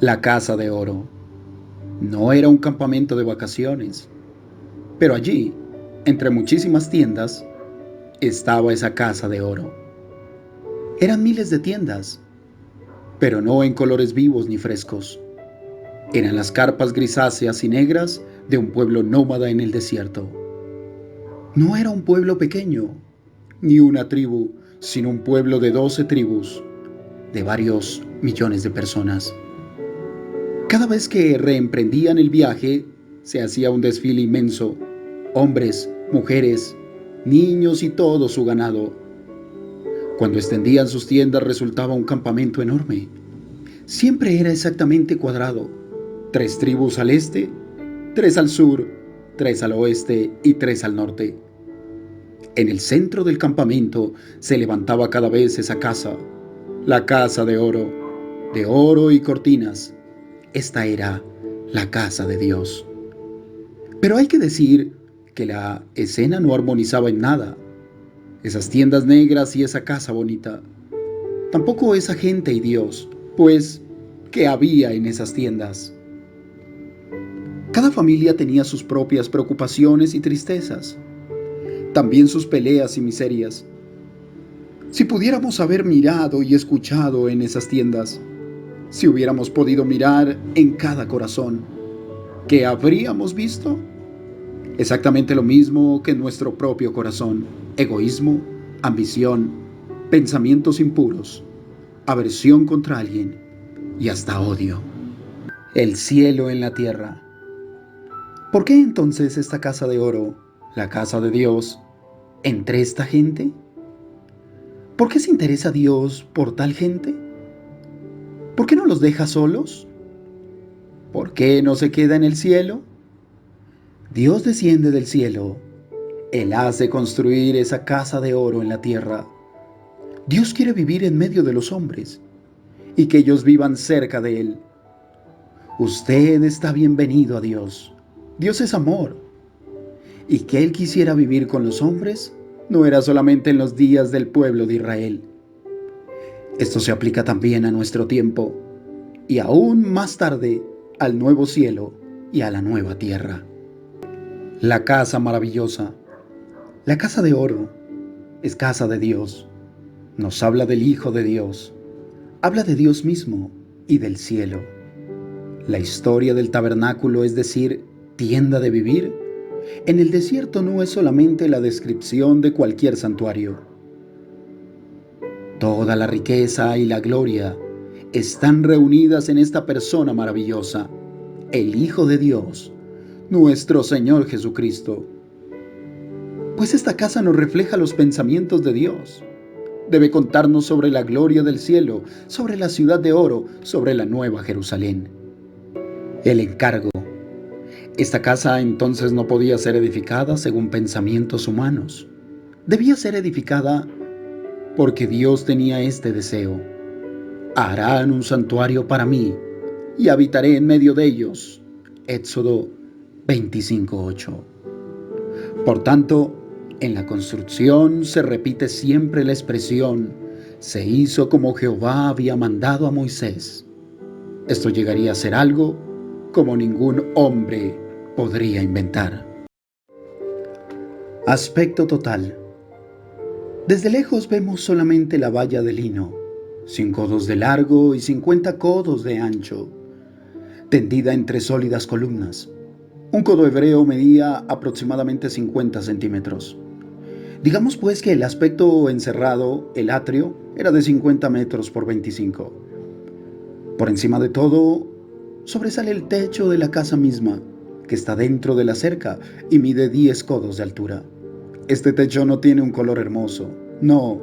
La Casa de Oro. No era un campamento de vacaciones, pero allí, entre muchísimas tiendas, estaba esa Casa de Oro. Eran miles de tiendas, pero no en colores vivos ni frescos. Eran las carpas grisáceas y negras de un pueblo nómada en el desierto. No era un pueblo pequeño, ni una tribu, sino un pueblo de 12 tribus, de varios millones de personas. Cada vez que reemprendían el viaje, se hacía un desfile inmenso. Hombres, mujeres, niños y todo su ganado. Cuando extendían sus tiendas resultaba un campamento enorme. Siempre era exactamente cuadrado. 3 tribus al este, 3 al sur, 3 al oeste y 3 al norte. En el centro del campamento se levantaba cada vez esa casa, la Casa de oro y cortinas. Esta era la casa de Dios. Pero hay que decir que la escena no armonizaba en nada. Esas tiendas negras y esa casa bonita. Tampoco esa gente y Dios, pues, ¿qué había en esas tiendas? Cada familia tenía sus propias preocupaciones y tristezas, también sus peleas y miserias. Si pudiéramos haber mirado y escuchado en esas tiendas, si hubiéramos podido mirar en cada corazón, ¿qué habríamos visto? Exactamente lo mismo que en nuestro propio corazón: egoísmo, ambición, pensamientos impuros, aversión contra alguien y hasta odio. El cielo en la tierra. ¿Por qué entonces esta casa de oro, la casa de Dios, entre esta gente? ¿Por qué se interesa Dios por tal gente? ¿Por qué no los deja solos? ¿Por qué no se queda en el cielo? Dios desciende del cielo. Él hace construir esa casa de oro en la tierra. Dios quiere vivir en medio de los hombres y que ellos vivan cerca de Él. Usted está bienvenido a Dios. Dios es amor. Y que Él quisiera vivir con los hombres no era solamente en los días del pueblo de Israel. Esto se aplica también a nuestro tiempo y aún más tarde al nuevo cielo y a la nueva tierra. La casa maravillosa, la casa de oro, es casa de Dios. Nos habla del Hijo de Dios, habla de Dios mismo y del cielo. La historia del tabernáculo, es decir, tienda de vivir, en el desierto no es solamente la descripción de cualquier santuario. Toda la riqueza y la gloria están reunidas en esta persona maravillosa, el Hijo de Dios, nuestro Señor Jesucristo. Pues esta casa nos refleja los pensamientos de Dios. Debe contarnos sobre la gloria del cielo, sobre la ciudad de oro, sobre la nueva Jerusalén. El encargo. Esta casa entonces no podía ser edificada según pensamientos humanos. Debía ser edificada porque Dios tenía este deseo. Harán un santuario para mí y habitaré en medio de ellos. Éxodo 25:8. Por tanto, en la construcción se repite siempre la expresión: se hizo como Jehová había mandado a Moisés. Esto llegaría a ser algo como ningún hombre podría inventar. Aspecto total. Desde lejos vemos solamente la valla de lino, 5 codos de largo y 50 codos de ancho, tendida entre sólidas columnas. Un codo hebreo medía aproximadamente 50 centímetros. Digamos pues que el aspecto encerrado, el atrio, era de 50 metros por 25. Por encima de todo, sobresale el techo de la casa misma, que está dentro de la cerca y mide 10 codos de altura. Este techo no tiene un color hermoso. No,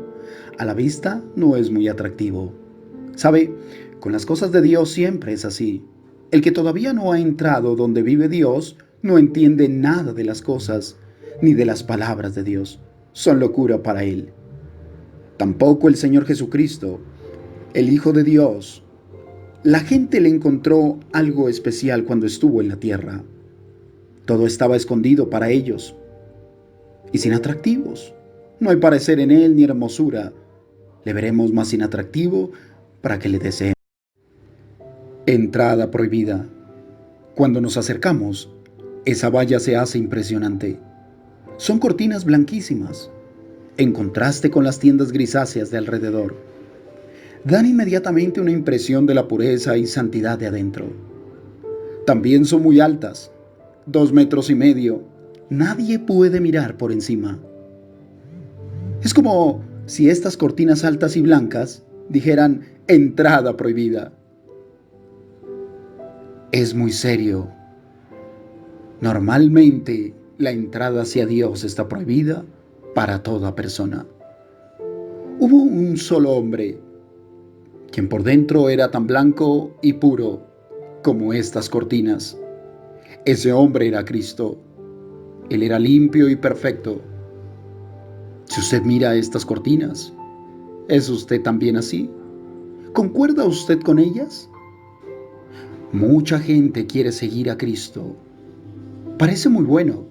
a la vista no es muy atractivo. ¿Sabe? Con las cosas de Dios siempre es así. El que todavía no ha entrado donde vive Dios no entiende nada de las cosas ni de las palabras de Dios. Son locura para él. Tampoco el Señor Jesucristo, el Hijo de Dios. La gente le encontró algo especial cuando estuvo en la tierra. Todo estaba escondido para ellos y sin atractivos. No hay parecer en él ni hermosura. Le veremos más inatractivo para que le deseen. Entrada prohibida. Cuando nos acercamos, esa valla se hace impresionante. Son cortinas blanquísimas, en contraste con las tiendas grisáceas de alrededor. Dan inmediatamente una impresión de la pureza y santidad de adentro. También son muy altas, 2,5 metros. Nadie puede mirar por encima. Es como si estas cortinas altas y blancas dijeran entrada prohibida. Es muy serio. Normalmente la entrada hacia Dios está prohibida para toda persona. Hubo un solo hombre, quien por dentro era tan blanco y puro como estas cortinas. Ese hombre era Cristo. Él era limpio y perfecto. Si usted mira estas cortinas, ¿es usted también así? ¿Concuerda usted con ellas? Mucha gente quiere seguir a Cristo. Parece muy bueno,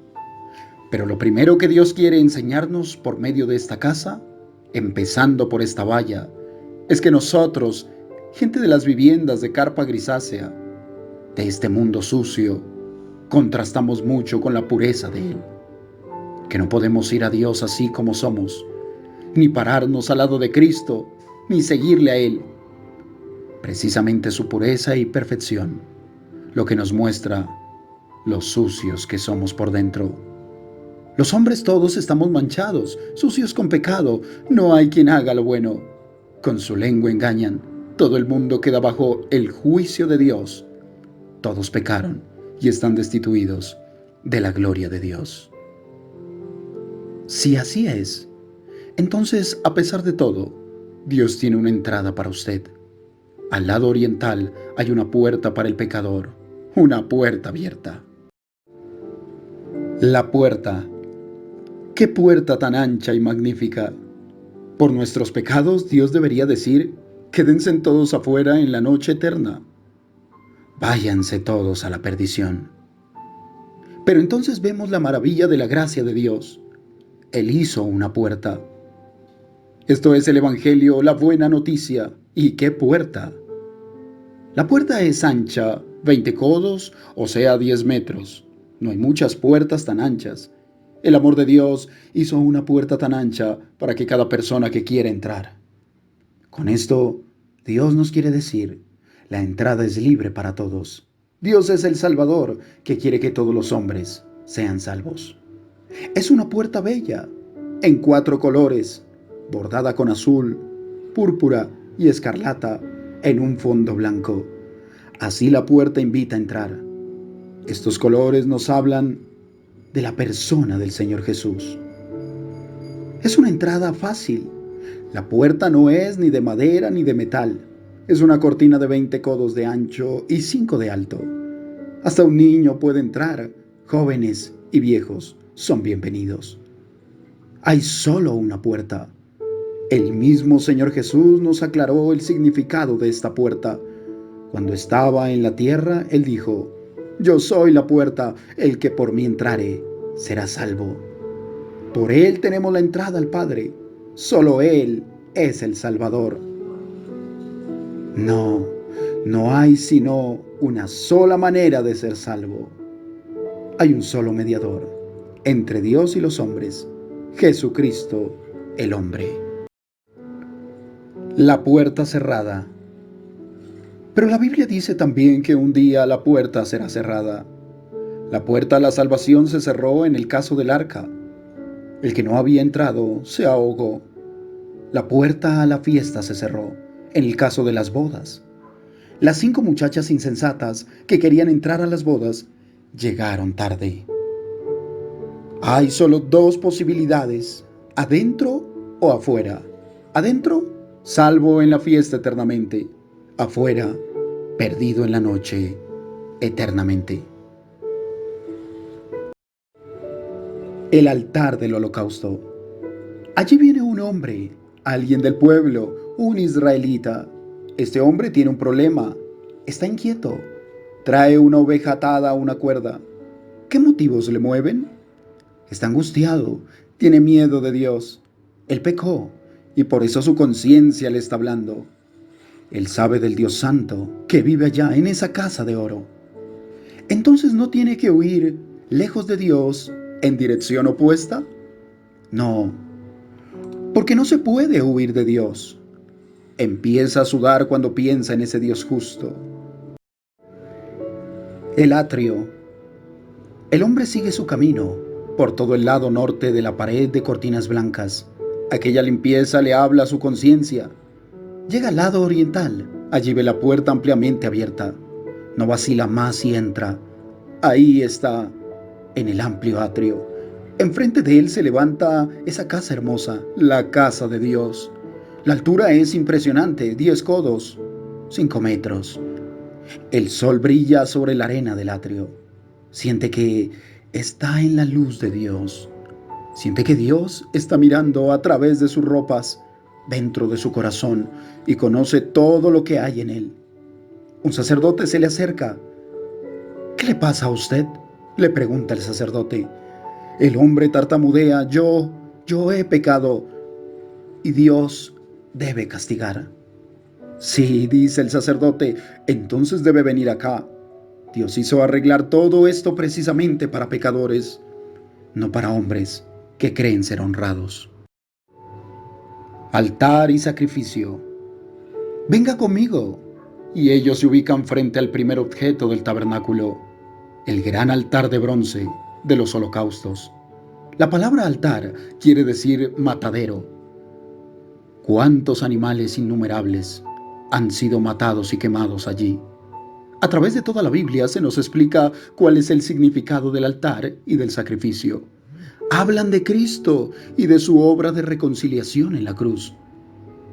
pero lo primero que Dios quiere enseñarnos por medio de esta casa, empezando por esta valla, es que nosotros, gente de las viviendas de carpa grisácea, de este mundo sucio, contrastamos mucho con la pureza de Él. Que no podemos ir a Dios así como somos, ni pararnos al lado de Cristo, ni seguirle a Él. Precisamente su pureza y perfección, lo que nos muestra lo sucios que somos por dentro. Los hombres todos estamos manchados, sucios con pecado. No hay quien haga lo bueno. Con su lengua engañan. Todo el mundo queda bajo el juicio de Dios. Todos pecaron y están destituidos de la gloria de Dios. Si así es, entonces, a pesar de todo, Dios tiene una entrada para usted. Al lado oriental hay una puerta para el pecador, una puerta abierta. La puerta. ¡Qué puerta tan ancha y magnífica! Por nuestros pecados, Dios debería decir, quédense todos afuera en la noche eterna. Váyanse todos a la perdición. Pero entonces vemos la maravilla de la gracia de Dios. Él hizo una puerta. Esto es el Evangelio, la buena noticia. ¿Y qué puerta? La puerta es ancha, 20 codos, o sea, 10 metros. No hay muchas puertas tan anchas. El amor de Dios hizo una puerta tan ancha para que cada persona que quiera entrar. Con esto, Dios nos quiere decir, la entrada es libre para todos. Dios es el Salvador que quiere que todos los hombres sean salvos. Es una puerta bella, en 4 colores, bordada con azul, púrpura y escarlata en un fondo blanco. Así la puerta invita a entrar. Estos colores nos hablan de la persona del Señor Jesús. Es una entrada fácil. La puerta no es ni de madera ni de metal. Es una cortina de 20 codos de ancho y 5 de alto. Hasta un niño puede entrar. Jóvenes y viejos son bienvenidos. Hay solo una puerta. El mismo Señor Jesús nos aclaró el significado de esta puerta. Cuando estaba en la tierra, Él dijo, yo soy la puerta, el que por mí entrare será salvo. Por Él tenemos la entrada al Padre. Solo Él es el Salvador. No hay sino una sola manera de ser salvo. Hay un solo mediador entre Dios y los hombres, Jesucristo el hombre. La puerta cerrada. Pero la Biblia dice también que un día la puerta será cerrada. La puerta a la salvación se cerró en el caso del arca. El que no había entrado se ahogó. La puerta a la fiesta se cerró en el caso de las bodas. Las 5 muchachas insensatas que querían entrar a las bodas llegaron tarde. Hay solo 2 posibilidades, adentro o afuera. Adentro, salvo en la fiesta eternamente. Afuera, perdido en la noche eternamente. El altar del holocausto. Allí viene un hombre, alguien del pueblo, un israelita. Este hombre tiene un problema, está inquieto. Trae una oveja atada a una cuerda. ¿Qué motivos le mueven? Está angustiado, tiene miedo de Dios. Él pecó y por eso su conciencia le está hablando. Él sabe del Dios Santo que vive allá en esa casa de oro. Entonces no tiene que huir lejos de Dios en dirección opuesta. No, porque no se puede huir de Dios. Empieza a sudar cuando piensa en ese Dios justo. El atrio. El hombre sigue su camino por todo el lado norte de la pared de cortinas blancas. Aquella limpieza le habla a su conciencia. Llega al lado oriental. Allí ve la puerta ampliamente abierta. No vacila más y entra. Ahí está, en el amplio atrio. Enfrente de él se levanta esa casa hermosa, la casa de Dios. La altura es impresionante, 10 codos, 5 metros. El sol brilla sobre la arena del atrio. Siente que está en la luz de Dios. Siente que Dios está mirando a través de sus ropas, dentro de su corazón, y conoce todo lo que hay en él. Un sacerdote se le acerca. ¿Qué le pasa a usted?, le pregunta el sacerdote. El hombre tartamudea, yo he pecado y Dios debe castigar. Sí, dice el sacerdote, entonces debe venir acá. Dios hizo arreglar todo esto precisamente para pecadores, no para hombres que creen ser honrados. Altar y sacrificio. Venga conmigo. Y ellos se ubican frente al primer objeto del tabernáculo, el gran altar de bronce de los holocaustos. La palabra altar quiere decir matadero. ¿Cuántos animales innumerables han sido matados y quemados allí? A través de toda la Biblia se nos explica cuál es el significado del altar y del sacrificio. Hablan de Cristo y de su obra de reconciliación en la cruz.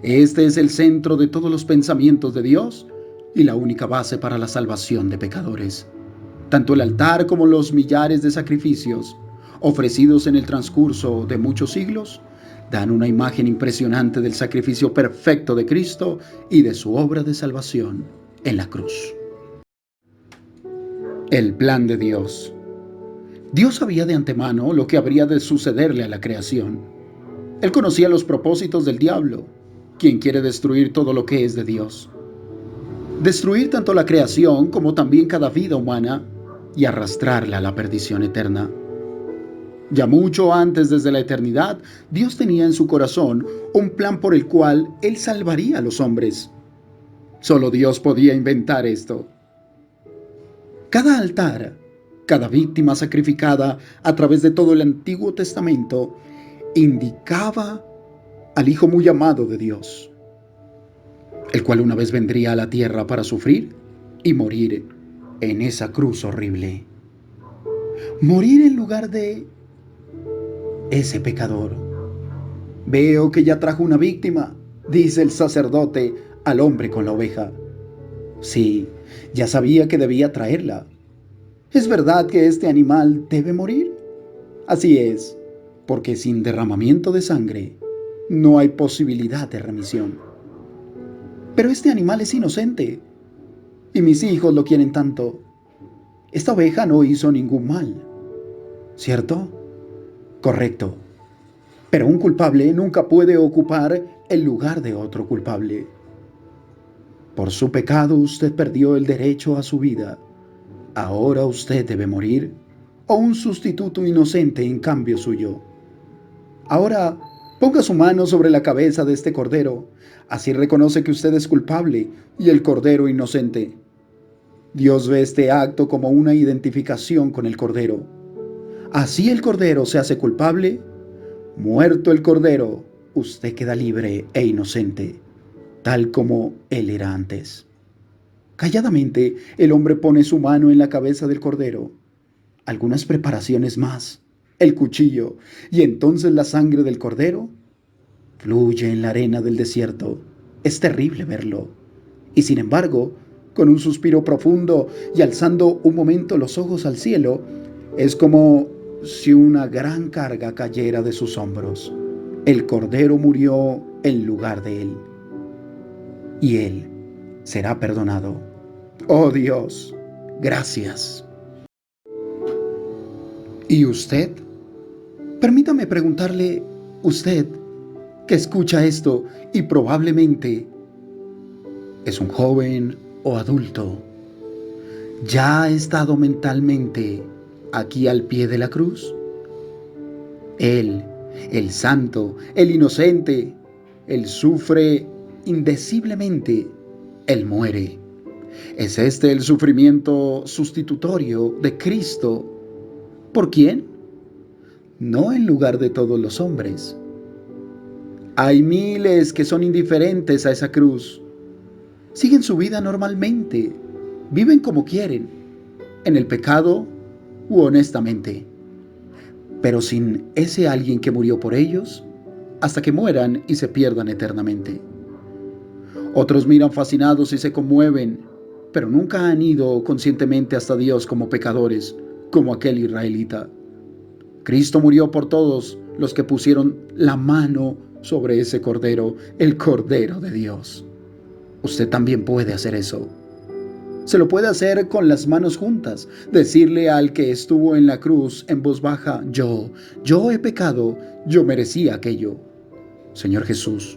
Este es el centro de todos los pensamientos de Dios y la única base para la salvación de pecadores. Tanto el altar como los millares de sacrificios ofrecidos en el transcurso de muchos siglos dan una imagen impresionante del sacrificio perfecto de Cristo y de su obra de salvación en la cruz. El plan de Dios. Dios sabía de antemano lo que habría de sucederle a la creación. Él conocía los propósitos del diablo, quien quiere destruir todo lo que es de Dios. Destruir tanto la creación como también cada vida humana y arrastrarla a la perdición eterna. Ya mucho antes, desde la eternidad, Dios tenía en su corazón un plan por el cual Él salvaría a los hombres. Solo Dios podía inventar esto. Cada altar, cada víctima sacrificada a través de todo el Antiguo Testamento, indicaba al Hijo muy amado de Dios, el cual una vez vendría a la tierra para sufrir y morir en esa cruz horrible. Morir en lugar de ese pecador. Veo que ya trajo una víctima, dice el sacerdote al hombre con la oveja. Sí, ya sabía que debía traerla. ¿Es verdad que este animal debe morir? Así es, porque sin derramamiento de sangre no hay posibilidad de remisión. Pero este animal es inocente y mis hijos lo quieren tanto. Esta oveja no hizo ningún mal, ¿cierto? Correcto. Pero un culpable nunca puede ocupar el lugar de otro culpable. Por su pecado usted perdió el derecho a su vida. Ahora usted debe morir, o un sustituto inocente en cambio suyo. Ahora ponga su mano sobre la cabeza de este cordero. Así reconoce que usted es culpable y el cordero inocente. Dios ve este acto como una identificación con el cordero. Así el cordero se hace culpable. Muerto el cordero, usted queda libre e inocente, tal como él era antes. Calladamente, el hombre pone su mano en la cabeza del cordero. Algunas preparaciones más, el cuchillo, y entonces la sangre del cordero fluye en la arena del desierto. Es terrible verlo. Y sin embargo, con un suspiro profundo y alzando un momento los ojos al cielo, es como si una gran carga cayera de sus hombros. El cordero murió en lugar de él, y él será perdonado. Oh Dios, gracias. ¿Y usted? Permítame preguntarle, usted que escucha esto y probablemente es un joven o adulto, ya ha estado mentalmente aquí al pie de la cruz. Él, el santo, el inocente, él sufre indeciblemente, él muere. ¿Es este el sufrimiento sustitutorio de Cristo? ¿Por quién? No en lugar de todos los hombres. Hay miles que son indiferentes a esa cruz. Siguen su vida normalmente. Viven como quieren, en el pecado u honestamente. Pero sin ese alguien que murió por ellos, hasta que mueran y se pierdan eternamente. Otros miran fascinados y se conmueven, pero nunca han ido conscientemente hasta Dios como pecadores, como aquel israelita. Cristo murió por todos los que pusieron la mano sobre ese cordero, el Cordero de Dios. Usted también puede hacer eso. Se lo puede hacer con las manos juntas, decirle al que estuvo en la cruz en voz baja: yo he pecado, yo merecía aquello. Señor Jesús,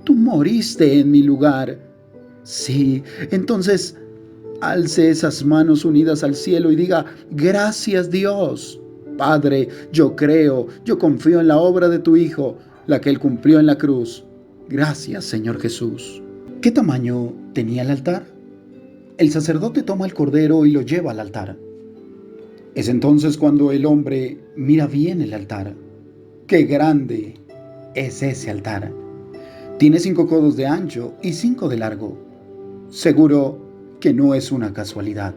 tú moriste en mi lugar. Sí, entonces alce esas manos unidas al cielo y diga: gracias Dios. Padre, yo creo, yo confío en la obra de tu Hijo, la que Él cumplió en la cruz. Gracias, Señor Jesús. ¿Qué tamaño tenía el altar? El sacerdote toma el cordero y lo lleva al altar. Es entonces cuando el hombre mira bien el altar. ¡Qué grande es ese altar! Tiene 5 codos de ancho y 5 de largo. Seguro que no es una casualidad.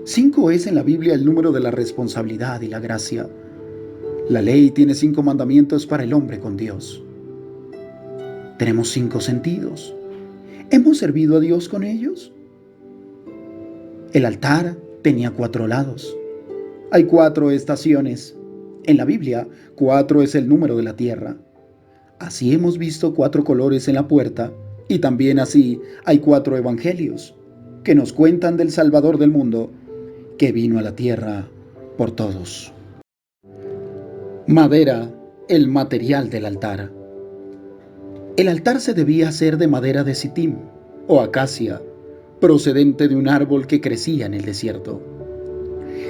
5 es en la Biblia el número de la responsabilidad y la gracia. La ley tiene 5 mandamientos para el hombre con Dios. Tenemos 5 sentidos. ¿Hemos servido a Dios con ellos? El altar tenía 4 lados. Hay 4 estaciones. En la Biblia, 4 es el número de la tierra. Así hemos visto 4 colores en la puerta, y también así hay 4 evangelios que nos cuentan del Salvador del mundo, que vino a la tierra por todos. Madera, el material del altar. El altar se debía hacer de madera de sitim o acacia, procedente de un árbol que crecía en el desierto.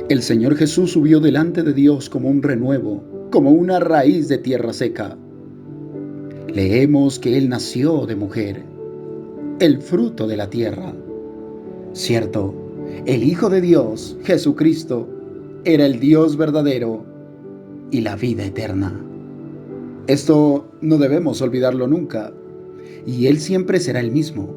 El Señor Jesús subió delante de Dios como un renuevo, como una raíz de tierra seca. Leemos que Él nació de mujer, el fruto de la tierra. Cierto, el Hijo de Dios, Jesucristo, era el Dios verdadero y la vida eterna. Esto no debemos olvidarlo nunca, y Él siempre será el mismo.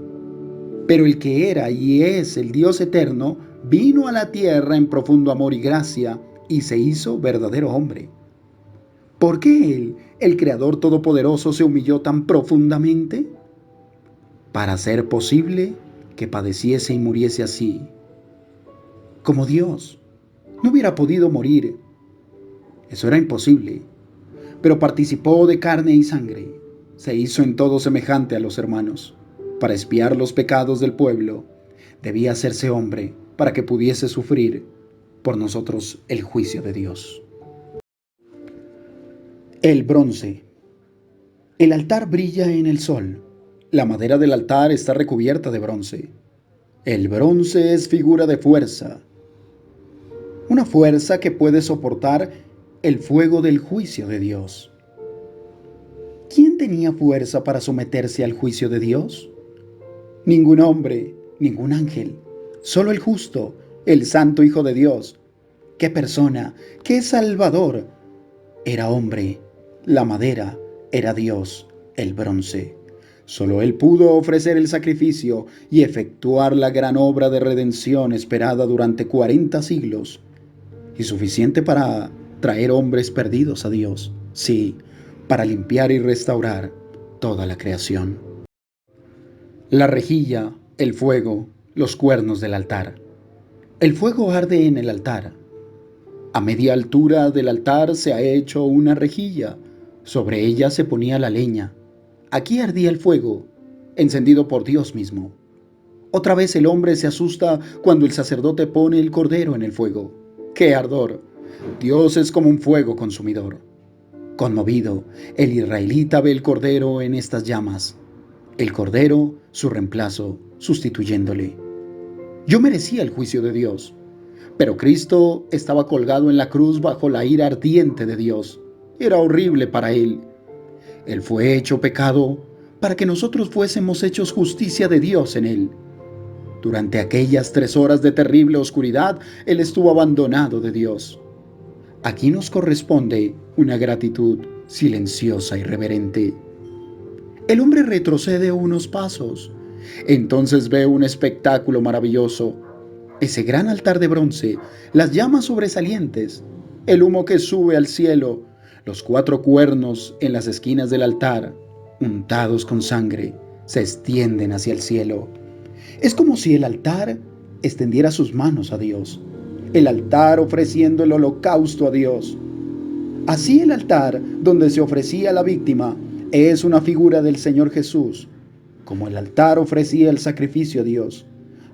Pero el que era y es el Dios eterno vino a la tierra en profundo amor y gracia y se hizo verdadero hombre. ¿Por qué Él, el Creador Todopoderoso, se humilló tan profundamente? Para hacer posible que padeciese y muriese así. Como Dios, no hubiera podido morir. Eso era imposible. Pero participó de carne y sangre. Se hizo en todo semejante a los hermanos. Para expiar los pecados del pueblo, debía hacerse hombre para que pudiese sufrir por nosotros el juicio de Dios. El bronce. El altar brilla en el sol. La madera del altar está recubierta de bronce. El bronce es figura de fuerza. Una fuerza que puede soportar el fuego del juicio de Dios. ¿Quién tenía fuerza para someterse al juicio de Dios? Ningún hombre, ningún ángel, solo el justo, el santo Hijo de Dios. ¡Qué persona! ¡Qué Salvador! Era hombre, la madera era Dios, el bronce. Solo Él pudo ofrecer el sacrificio y efectuar la gran obra de redención esperada durante 40 siglos, y suficiente para traer hombres perdidos a Dios, sí, para limpiar y restaurar toda la creación. La rejilla, el fuego, los cuernos del altar. El fuego arde en el altar. A media altura del altar se ha hecho una rejilla. Sobre ella se ponía la leña. Aquí ardía el fuego, encendido por Dios mismo. Otra vez el hombre se asusta cuando el sacerdote pone el cordero en el fuego. ¡Qué ardor! Dios es como un fuego consumidor. Conmovido, el israelita ve el cordero en estas llamas. el Cordero su reemplazo, sustituyéndole. Yo merecía el juicio de Dios, pero Cristo estaba colgado en la cruz bajo la ira ardiente de Dios. Era horrible para Él. Él fue hecho pecado para que nosotros fuésemos hechos justicia de Dios en Él. Durante aquellas 3 horas de terrible oscuridad, Él estuvo abandonado de Dios. Aquí nos corresponde una gratitud silenciosa y reverente. El hombre retrocede unos pasos. Entonces ve un espectáculo maravilloso. Ese gran altar de bronce, las llamas sobresalientes, el humo que sube al cielo, los 4 cuernos en las esquinas del altar, untados con sangre, se extienden hacia el cielo. Es como si el altar extendiera sus manos a Dios, el altar ofreciendo el holocausto a Dios. Así el altar donde se ofrecía la víctima es una figura del Señor Jesús. Como el altar ofrecía el sacrificio a Dios,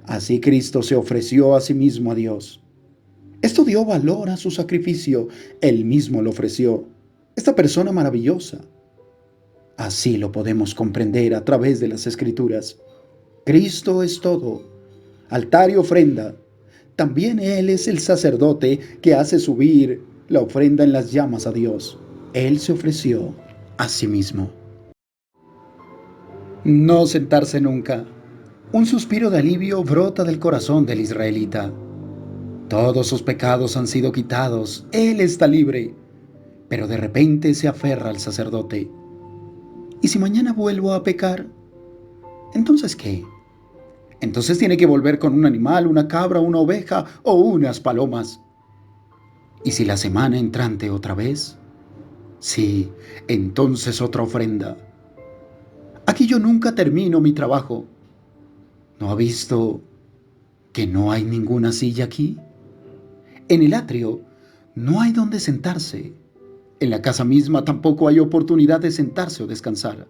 así Cristo se ofreció a sí mismo a Dios. Esto dio valor a su sacrificio, Él mismo lo ofreció. Esta persona maravillosa. Así lo podemos comprender a través de las Escrituras. Cristo es todo, altar y ofrenda. También Él es el sacerdote que hace subir la ofrenda en las llamas a Dios. Él se ofreció a sí mismo. No sentarse nunca. Un suspiro de alivio brota del corazón del israelita. Todos sus pecados han sido quitados, él está libre. Pero de repente se aferra al sacerdote. ¿Y si mañana vuelvo a pecar? ¿Entonces qué? Entonces tiene que volver con un animal, una cabra, una oveja o unas palomas. ¿Y si la semana entrante otra vez? Sí, entonces otra ofrenda. Aquí yo nunca termino mi trabajo. ¿No ha visto que no hay ninguna silla aquí? En el atrio no hay donde sentarse. En la casa misma tampoco hay oportunidad de sentarse o descansar.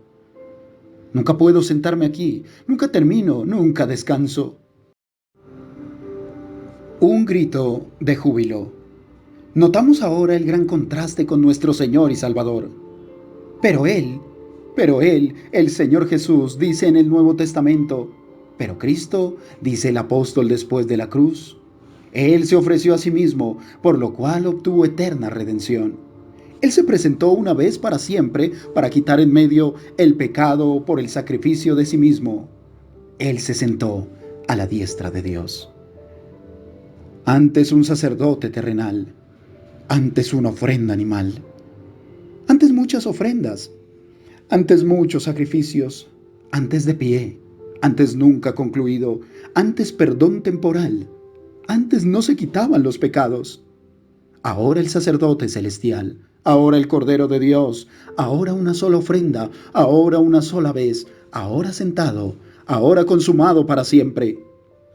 Nunca puedo sentarme aquí, nunca termino, nunca descanso. Un grito de júbilo. Notamos ahora el gran contraste con nuestro Señor y Salvador. Pero Él, el Señor Jesús, dice en el Nuevo Testamento, pero Cristo, dice el apóstol después de la cruz, Él se ofreció a sí mismo, por lo cual obtuvo eterna redención. Él se presentó una vez para siempre para quitar en medio el pecado por el sacrificio de sí mismo. Él se sentó a la diestra de Dios. Antes un sacerdote terrenal, antes una ofrenda animal, antes muchas ofrendas, antes muchos sacrificios, antes de pie, antes nunca concluido, antes perdón temporal, antes no se quitaban los pecados. Ahora el sacerdote celestial, ahora el Cordero de Dios, ahora una sola ofrenda, ahora una sola vez, ahora sentado, ahora consumado para siempre,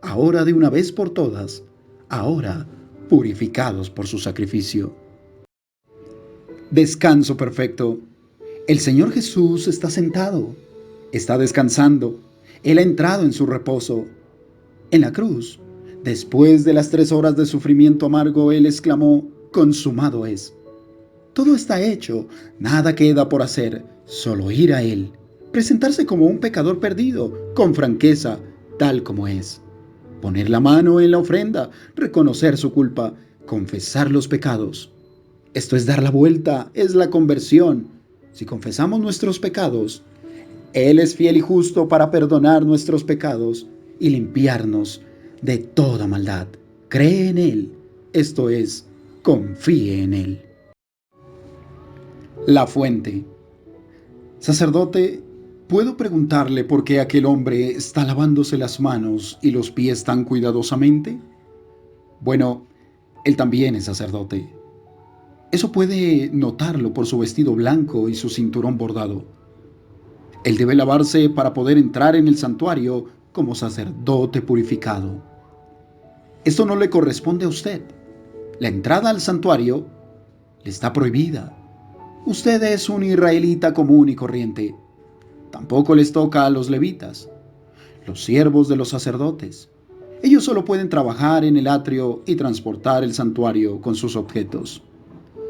ahora de una vez por todas, ahora purificados por su sacrificio. Descanso perfecto. El Señor Jesús está sentado, está descansando. Él ha entrado en su reposo. En la cruz, después de las 3 horas de sufrimiento amargo, Él exclamó, consumado es. Todo está hecho, nada queda por hacer, solo ir a Él, presentarse como un pecador perdido, con franqueza, tal como es. Poner la mano en la ofrenda, reconocer su culpa, confesar los pecados. Esto es dar la vuelta, es la conversión. Si confesamos nuestros pecados, Él es fiel y justo para perdonar nuestros pecados y limpiarnos de toda maldad. Cree en Él, esto es, confíe en Él. La fuente. Sacerdote, ¿puedo preguntarle por qué aquel hombre está lavándose las manos y los pies tan cuidadosamente? Bueno, él también es sacerdote. Eso puede notarlo por su vestido blanco y su cinturón bordado. Él debe lavarse para poder entrar en el santuario como sacerdote purificado. Esto no le corresponde a usted. La entrada al santuario le está prohibida. Usted es un israelita común y corriente. Tampoco les toca a los levitas, los siervos de los sacerdotes. Ellos solo pueden trabajar en el atrio y transportar el santuario con sus objetos.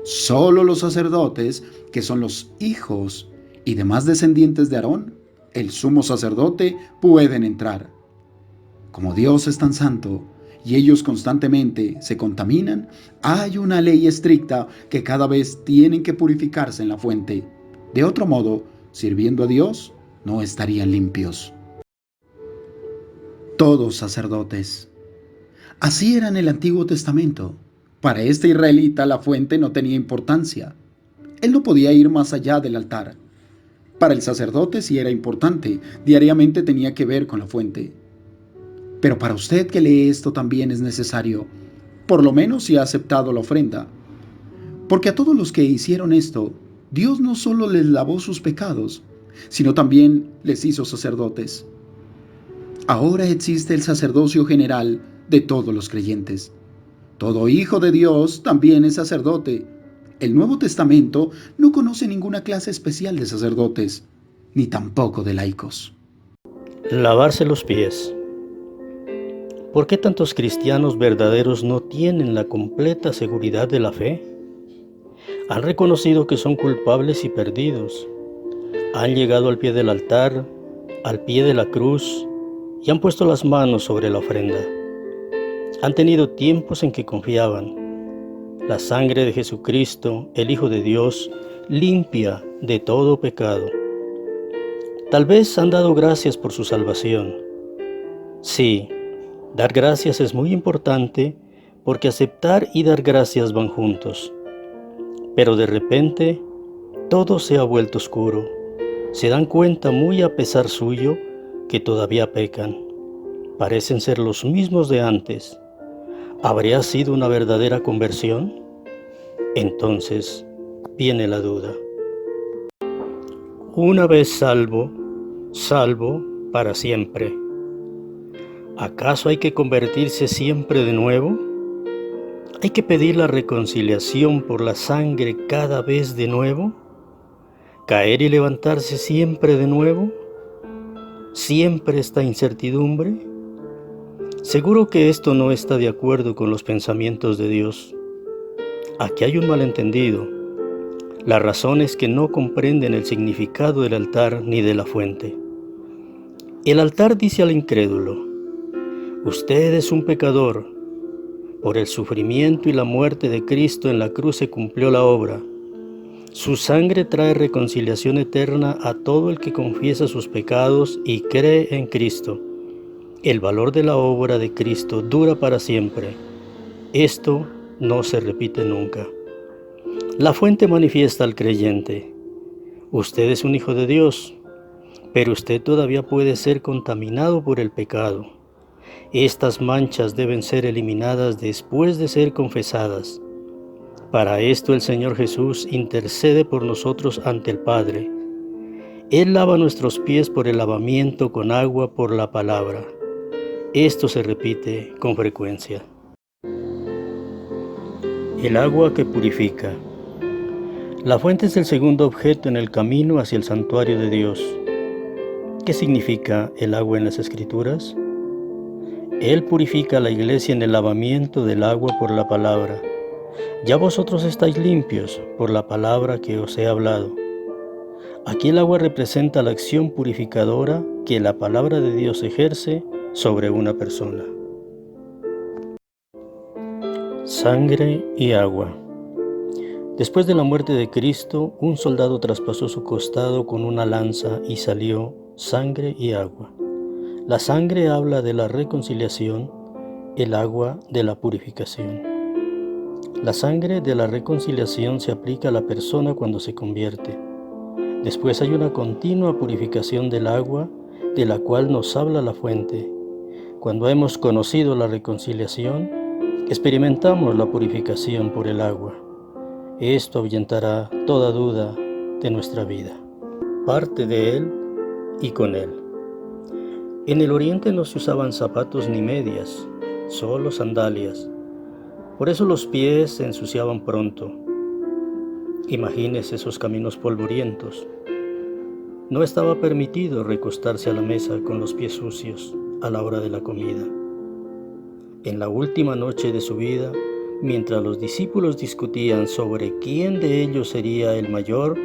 Solo los sacerdotes, que son los hijos y demás descendientes de Aarón, el sumo sacerdote pueden entrar. Como Dios es tan santo y ellos constantemente se contaminan, hay una ley estricta que cada vez tienen que purificarse en la fuente. De otro modo, sirviendo a Dios, no estarían limpios. Todos sacerdotes. Así era en el Antiguo Testamento. Para este israelita la fuente no tenía importancia. Él no podía ir más allá del altar. Para el sacerdote sí era importante, diariamente tenía que ver con la fuente. Pero para usted que lee esto también es necesario, por lo menos si ha aceptado la ofrenda. Porque a todos los que hicieron esto, Dios no solo les lavó sus pecados, sino también les hizo sacerdotes. Ahora existe el sacerdocio general de todos los creyentes. Todo hijo de Dios también es sacerdote. El Nuevo Testamento no conoce ninguna clase especial de sacerdotes, ni tampoco de laicos. Lavarse los pies. ¿Por qué tantos cristianos verdaderos no tienen la completa seguridad de la fe? Han reconocido que son culpables y perdidos. Han llegado al pie del altar, al pie de la cruz, y han puesto las manos sobre la ofrenda. Han tenido tiempos en que confiaban. La sangre de Jesucristo, el Hijo de Dios, limpia de todo pecado. Tal vez han dado gracias por su salvación. Sí, dar gracias es muy importante porque aceptar y dar gracias van juntos. Pero de repente, todo se ha vuelto oscuro. Se dan cuenta muy a pesar suyo que todavía pecan. Parecen ser los mismos de antes. ¿Habría sido una verdadera conversión? Entonces viene la duda. Una vez salvo, salvo para siempre. ¿Acaso hay que convertirse siempre de nuevo? ¿Hay que pedir la reconciliación por la sangre cada vez de nuevo? ¿Caer y levantarse siempre de nuevo? ¿Siempre esta incertidumbre? Seguro que esto no está de acuerdo con los pensamientos de Dios. Aquí hay un malentendido. La razón es que no comprenden el significado del altar ni de la fuente. El altar dice al incrédulo: usted es un pecador. Por el sufrimiento y la muerte de Cristo en la cruz se cumplió la obra. Su sangre trae reconciliación eterna a todo el que confiesa sus pecados y cree en Cristo. El valor de la obra de Cristo dura para siempre. Esto no se repite nunca. La fuente manifiesta al creyente: usted es un hijo de Dios, pero usted todavía puede ser contaminado por el pecado. Estas manchas deben ser eliminadas después de ser confesadas. Para esto el Señor Jesús intercede por nosotros ante el Padre. Él lava nuestros pies por el lavamiento con agua por la palabra. Esto se repite con frecuencia. El agua que purifica. La fuente es el segundo objeto en el camino hacia el santuario de Dios. ¿Qué significa el agua en las Escrituras? Él purifica a la iglesia en el lavamiento del agua por la palabra. Ya vosotros estáis limpios por la palabra que os he hablado. Aquí el agua representa la acción purificadora que la palabra de Dios ejerce sobre una persona. Sangre y agua. Después de la muerte de Cristo, un soldado traspasó su costado con una lanza y salió sangre y agua. La sangre habla de la reconciliación, el agua de la purificación. La sangre de la reconciliación se aplica a la persona cuando se convierte. Después hay una continua purificación del agua, de la cual nos habla la fuente. Cuando hemos conocido la reconciliación, experimentamos la purificación por el agua. Esto ahuyentará toda duda de nuestra vida. Parte de Él y con Él. En el Oriente no se usaban zapatos ni medias, solo sandalias. Por eso los pies se ensuciaban pronto. Imagínese esos caminos polvorientos. No estaba permitido recostarse a la mesa con los pies sucios a la hora de la comida. En la última noche de su vida, mientras los discípulos discutían sobre quién de ellos sería el mayor,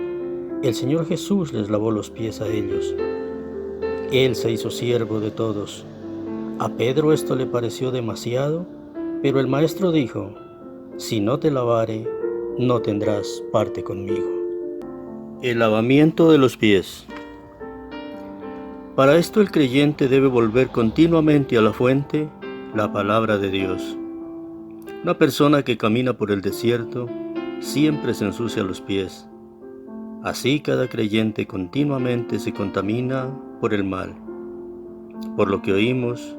el Señor Jesús les lavó los pies a ellos. Él se hizo siervo de todos. A Pedro esto le pareció demasiado, pero el maestro dijo: si no te lavare, no tendrás parte conmigo. El lavamiento de los pies. Para esto el creyente debe volver continuamente a la fuente, la palabra de Dios. Una persona que camina por el desierto siempre se ensucia los pies. Así cada creyente continuamente se contamina por el mal, por lo que oímos,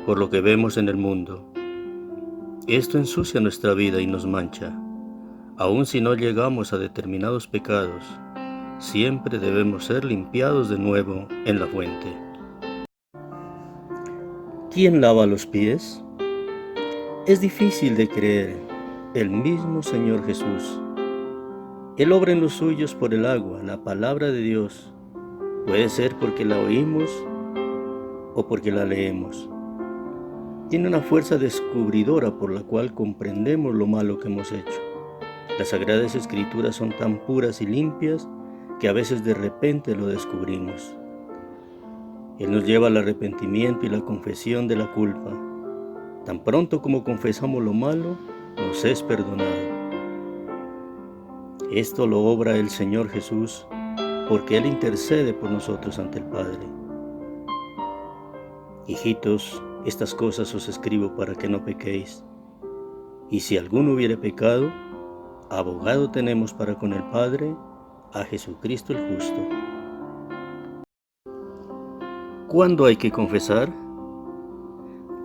por lo que vemos en el mundo. Esto ensucia nuestra vida y nos mancha. Aun si no llegamos a determinados pecados, siempre debemos ser limpiados de nuevo en la fuente. ¿Quién lava los pies? Es difícil de creer, el mismo Señor Jesús. Él obra en los suyos por el agua, la palabra de Dios. Puede ser porque la oímos o porque la leemos. Tiene una fuerza descubridora por la cual comprendemos lo malo que hemos hecho. Las Sagradas Escrituras son tan puras y limpias que a veces de repente lo descubrimos. Él nos lleva al arrepentimiento y la confesión de la culpa. Tan pronto como confesamos lo malo, nos es perdonado. Esto lo obra el Señor Jesús porque Él intercede por nosotros ante el Padre. Hijitos, estas cosas os escribo para que no pequéis. Y si alguno hubiere pecado, abogado tenemos para con el Padre, a Jesucristo el justo. ¿Cuándo hay que confesar?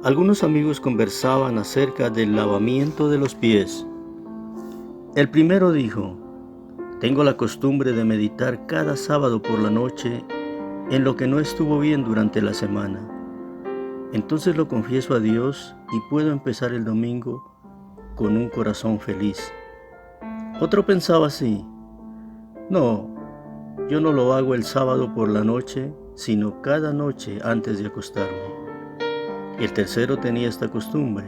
Algunos amigos conversaban acerca del lavamiento de los pies. El primero dijo: tengo la costumbre de meditar cada sábado por la noche en lo que no estuvo bien durante la semana. Entonces lo confieso a Dios y puedo empezar el domingo con un corazón feliz. Otro pensaba así: no, yo no lo hago el sábado por la noche, sino cada noche antes de acostarme. Y el tercero tenía esta costumbre: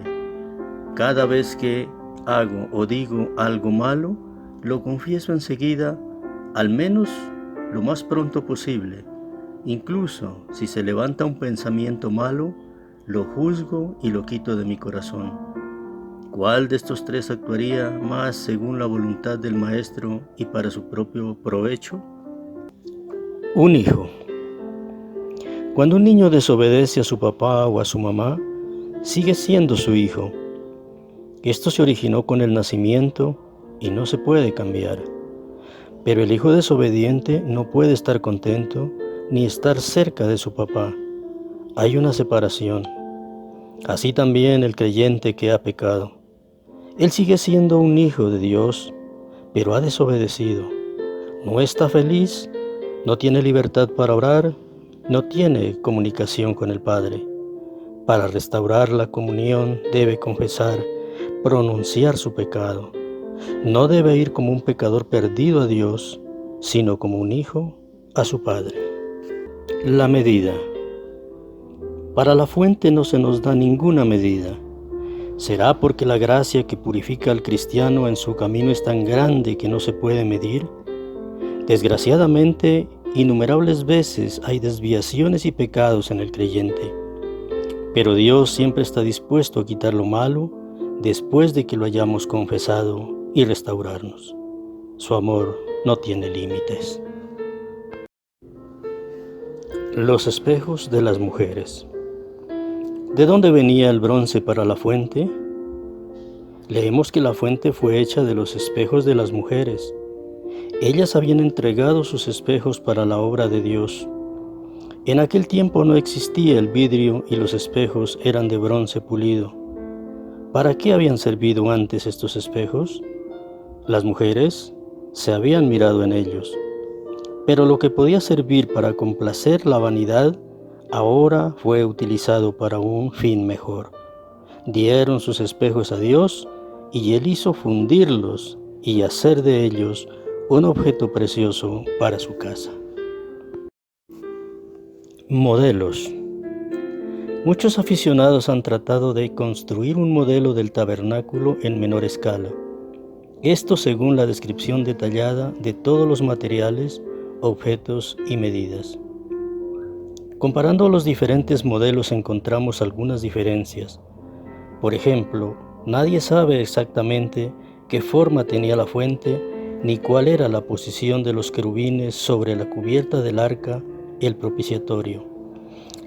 cada vez que hago o digo algo malo, lo confieso enseguida, al menos lo más pronto posible. Incluso si se levanta un pensamiento malo, lo juzgo y lo quito de mi corazón. ¿Cuál de estos tres actuaría más según la voluntad del Maestro y para su propio provecho? Un hijo. Cuando un niño desobedece a su papá o a su mamá, sigue siendo su hijo. Esto se originó con el nacimiento y no se puede cambiar. Pero el hijo desobediente no puede estar contento ni estar cerca de su papá. Hay una separación. Así también el creyente que ha pecado. Él sigue siendo un hijo de Dios, pero ha desobedecido. No está feliz, no tiene libertad para orar, no tiene comunicación con el Padre. Para restaurar la comunión debe confesar, pronunciar su pecado. No debe ir como un pecador perdido a Dios, sino como un hijo a su Padre. La medida. Para la fuente no se nos da ninguna medida. ¿Será porque la gracia que purifica al cristiano en su camino es tan grande que no se puede medir? Desgraciadamente, innumerables veces hay desviaciones y pecados en el creyente. Pero Dios siempre está dispuesto a quitar lo malo después de que lo hayamos confesado y restaurarnos. Su amor no tiene límites. Los espejos de las mujeres. ¿De dónde venía el bronce para la fuente? Leemos que la fuente fue hecha de los espejos de las mujeres. Ellas habían entregado sus espejos para la obra de Dios. En aquel tiempo no existía el vidrio y los espejos eran de bronce pulido. ¿Para qué habían servido antes estos espejos? Las mujeres se habían mirado en ellos, pero lo que podía servir para complacer la vanidad ahora fue utilizado para un fin mejor. Dieron sus espejos a Dios y Él hizo fundirlos y hacer de ellos un objeto precioso para su casa. Modelos. Muchos aficionados han tratado de construir un modelo del tabernáculo en menor escala. Esto según la descripción detallada de todos los materiales, objetos y medidas. Comparando los diferentes modelos encontramos algunas diferencias. Por ejemplo, nadie sabe exactamente qué forma tenía la fuente ni cuál era la posición de los querubines sobre la cubierta del arca, el propiciatorio.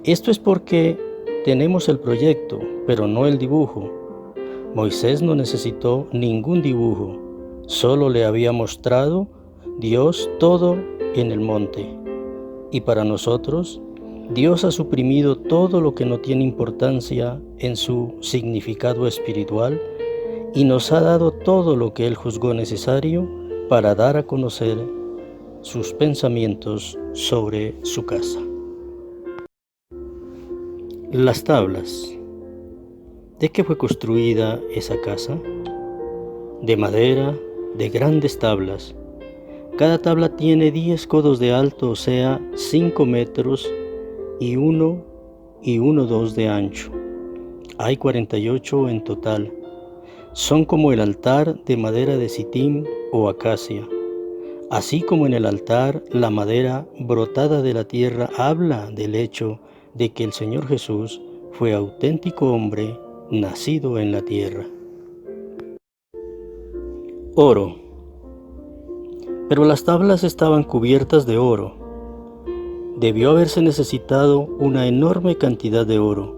Esto es porque tenemos el proyecto, pero no el dibujo. Moisés no necesitó ningún dibujo, solo le había mostrado Dios todo en el monte. Y para nosotros, Dios ha suprimido todo lo que no tiene importancia en su significado espiritual y nos ha dado todo lo que Él juzgó necesario para dar a conocer sus pensamientos sobre su casa. Las tablas. ¿De qué fue construida esa casa? De madera, de grandes tablas. Cada tabla tiene 10 codos de alto, o sea, 5 metros y 1,2 de ancho. Hay 48 en total. Son como el altar de madera de sitín o acacia. Así como en el altar la madera brotada de la tierra habla del hecho de que el Señor Jesús fue auténtico hombre nacido en la tierra. Oro. Pero las tablas estaban cubiertas de oro. Debió haberse necesitado una enorme cantidad de oro.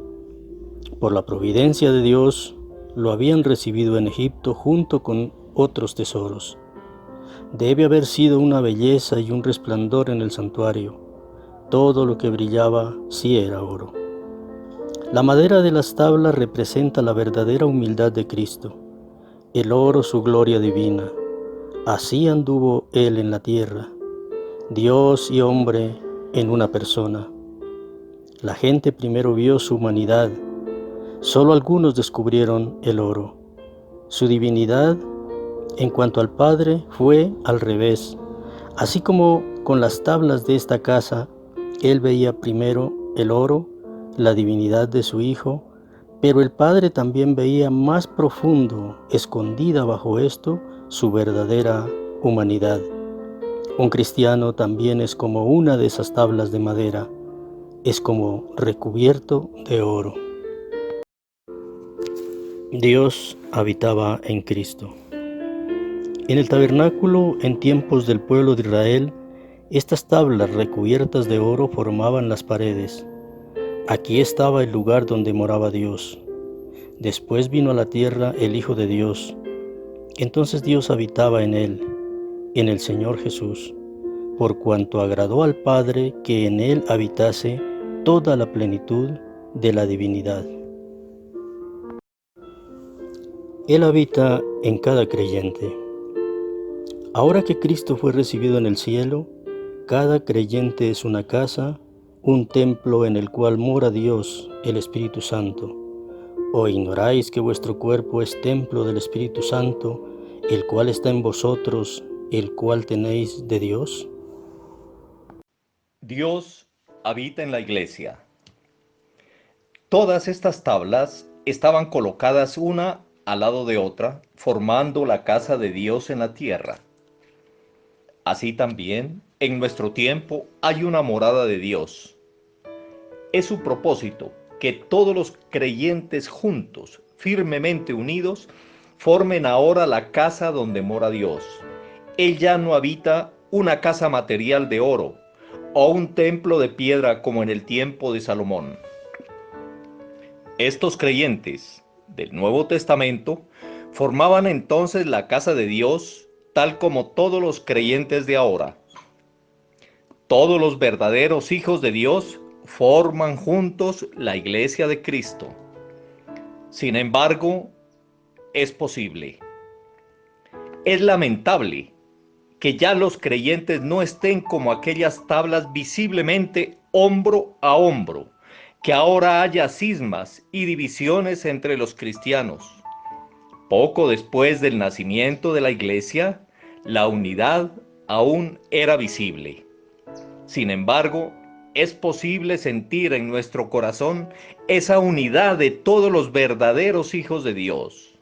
Por la providencia de Dios, lo habían recibido en Egipto junto con otros tesoros. Debe haber sido una belleza y un resplandor en el santuario. Todo lo que brillaba sí era oro. La madera de las tablas representa la verdadera humildad de Cristo, el oro su gloria divina. Así anduvo Él en la tierra, Dios y hombre en una persona. La gente primero vio su humanidad. Solo algunos descubrieron el oro. Su divinidad, en cuanto al Padre, fue al revés. Así como con las tablas de esta casa, Él veía primero el oro, la divinidad de su Hijo, pero el Padre también veía más profundo, escondida bajo esto, su verdadera humanidad. Un cristiano también es como una de esas tablas de madera, es como recubierto de oro. Dios habitaba en Cristo. En el tabernáculo, en tiempos del pueblo de Israel, estas tablas recubiertas de oro formaban las paredes. Aquí estaba el lugar donde moraba Dios. Después vino a la tierra el Hijo de Dios. Entonces Dios habitaba en él, en el Señor Jesús, por cuanto agradó al Padre que en él habitase toda la plenitud de la divinidad. Él habita en cada creyente. Ahora que Cristo fue recibido en el cielo, cada creyente es una casa, un templo en el cual mora Dios, el Espíritu Santo. ¿O ignoráis que vuestro cuerpo es templo del Espíritu Santo, el cual está en vosotros, el cual tenéis de Dios? Dios habita en la iglesia. Todas estas tablas estaban colocadas una al lado de otra, formando la casa de Dios en la tierra. Así también, en nuestro tiempo hay una morada de Dios. Es su propósito que todos los creyentes juntos, firmemente unidos, formen ahora la casa donde mora Dios. Él ya no habita una casa material de oro o un templo de piedra como en el tiempo de Salomón. Estos creyentes del Nuevo Testamento formaban entonces la casa de Dios, tal como todos los creyentes de ahora. Todos los verdaderos hijos de Dios forman juntos la iglesia de Cristo. Sin embargo, es posible. Es lamentable que ya los creyentes no estén como aquellas tablas visiblemente hombro a hombro, que ahora haya cismas y divisiones entre los cristianos. Poco después del nacimiento de la iglesia, la unidad aún era visible. Sin embargo, es posible sentir en nuestro corazón esa unidad de todos los verdaderos hijos de Dios.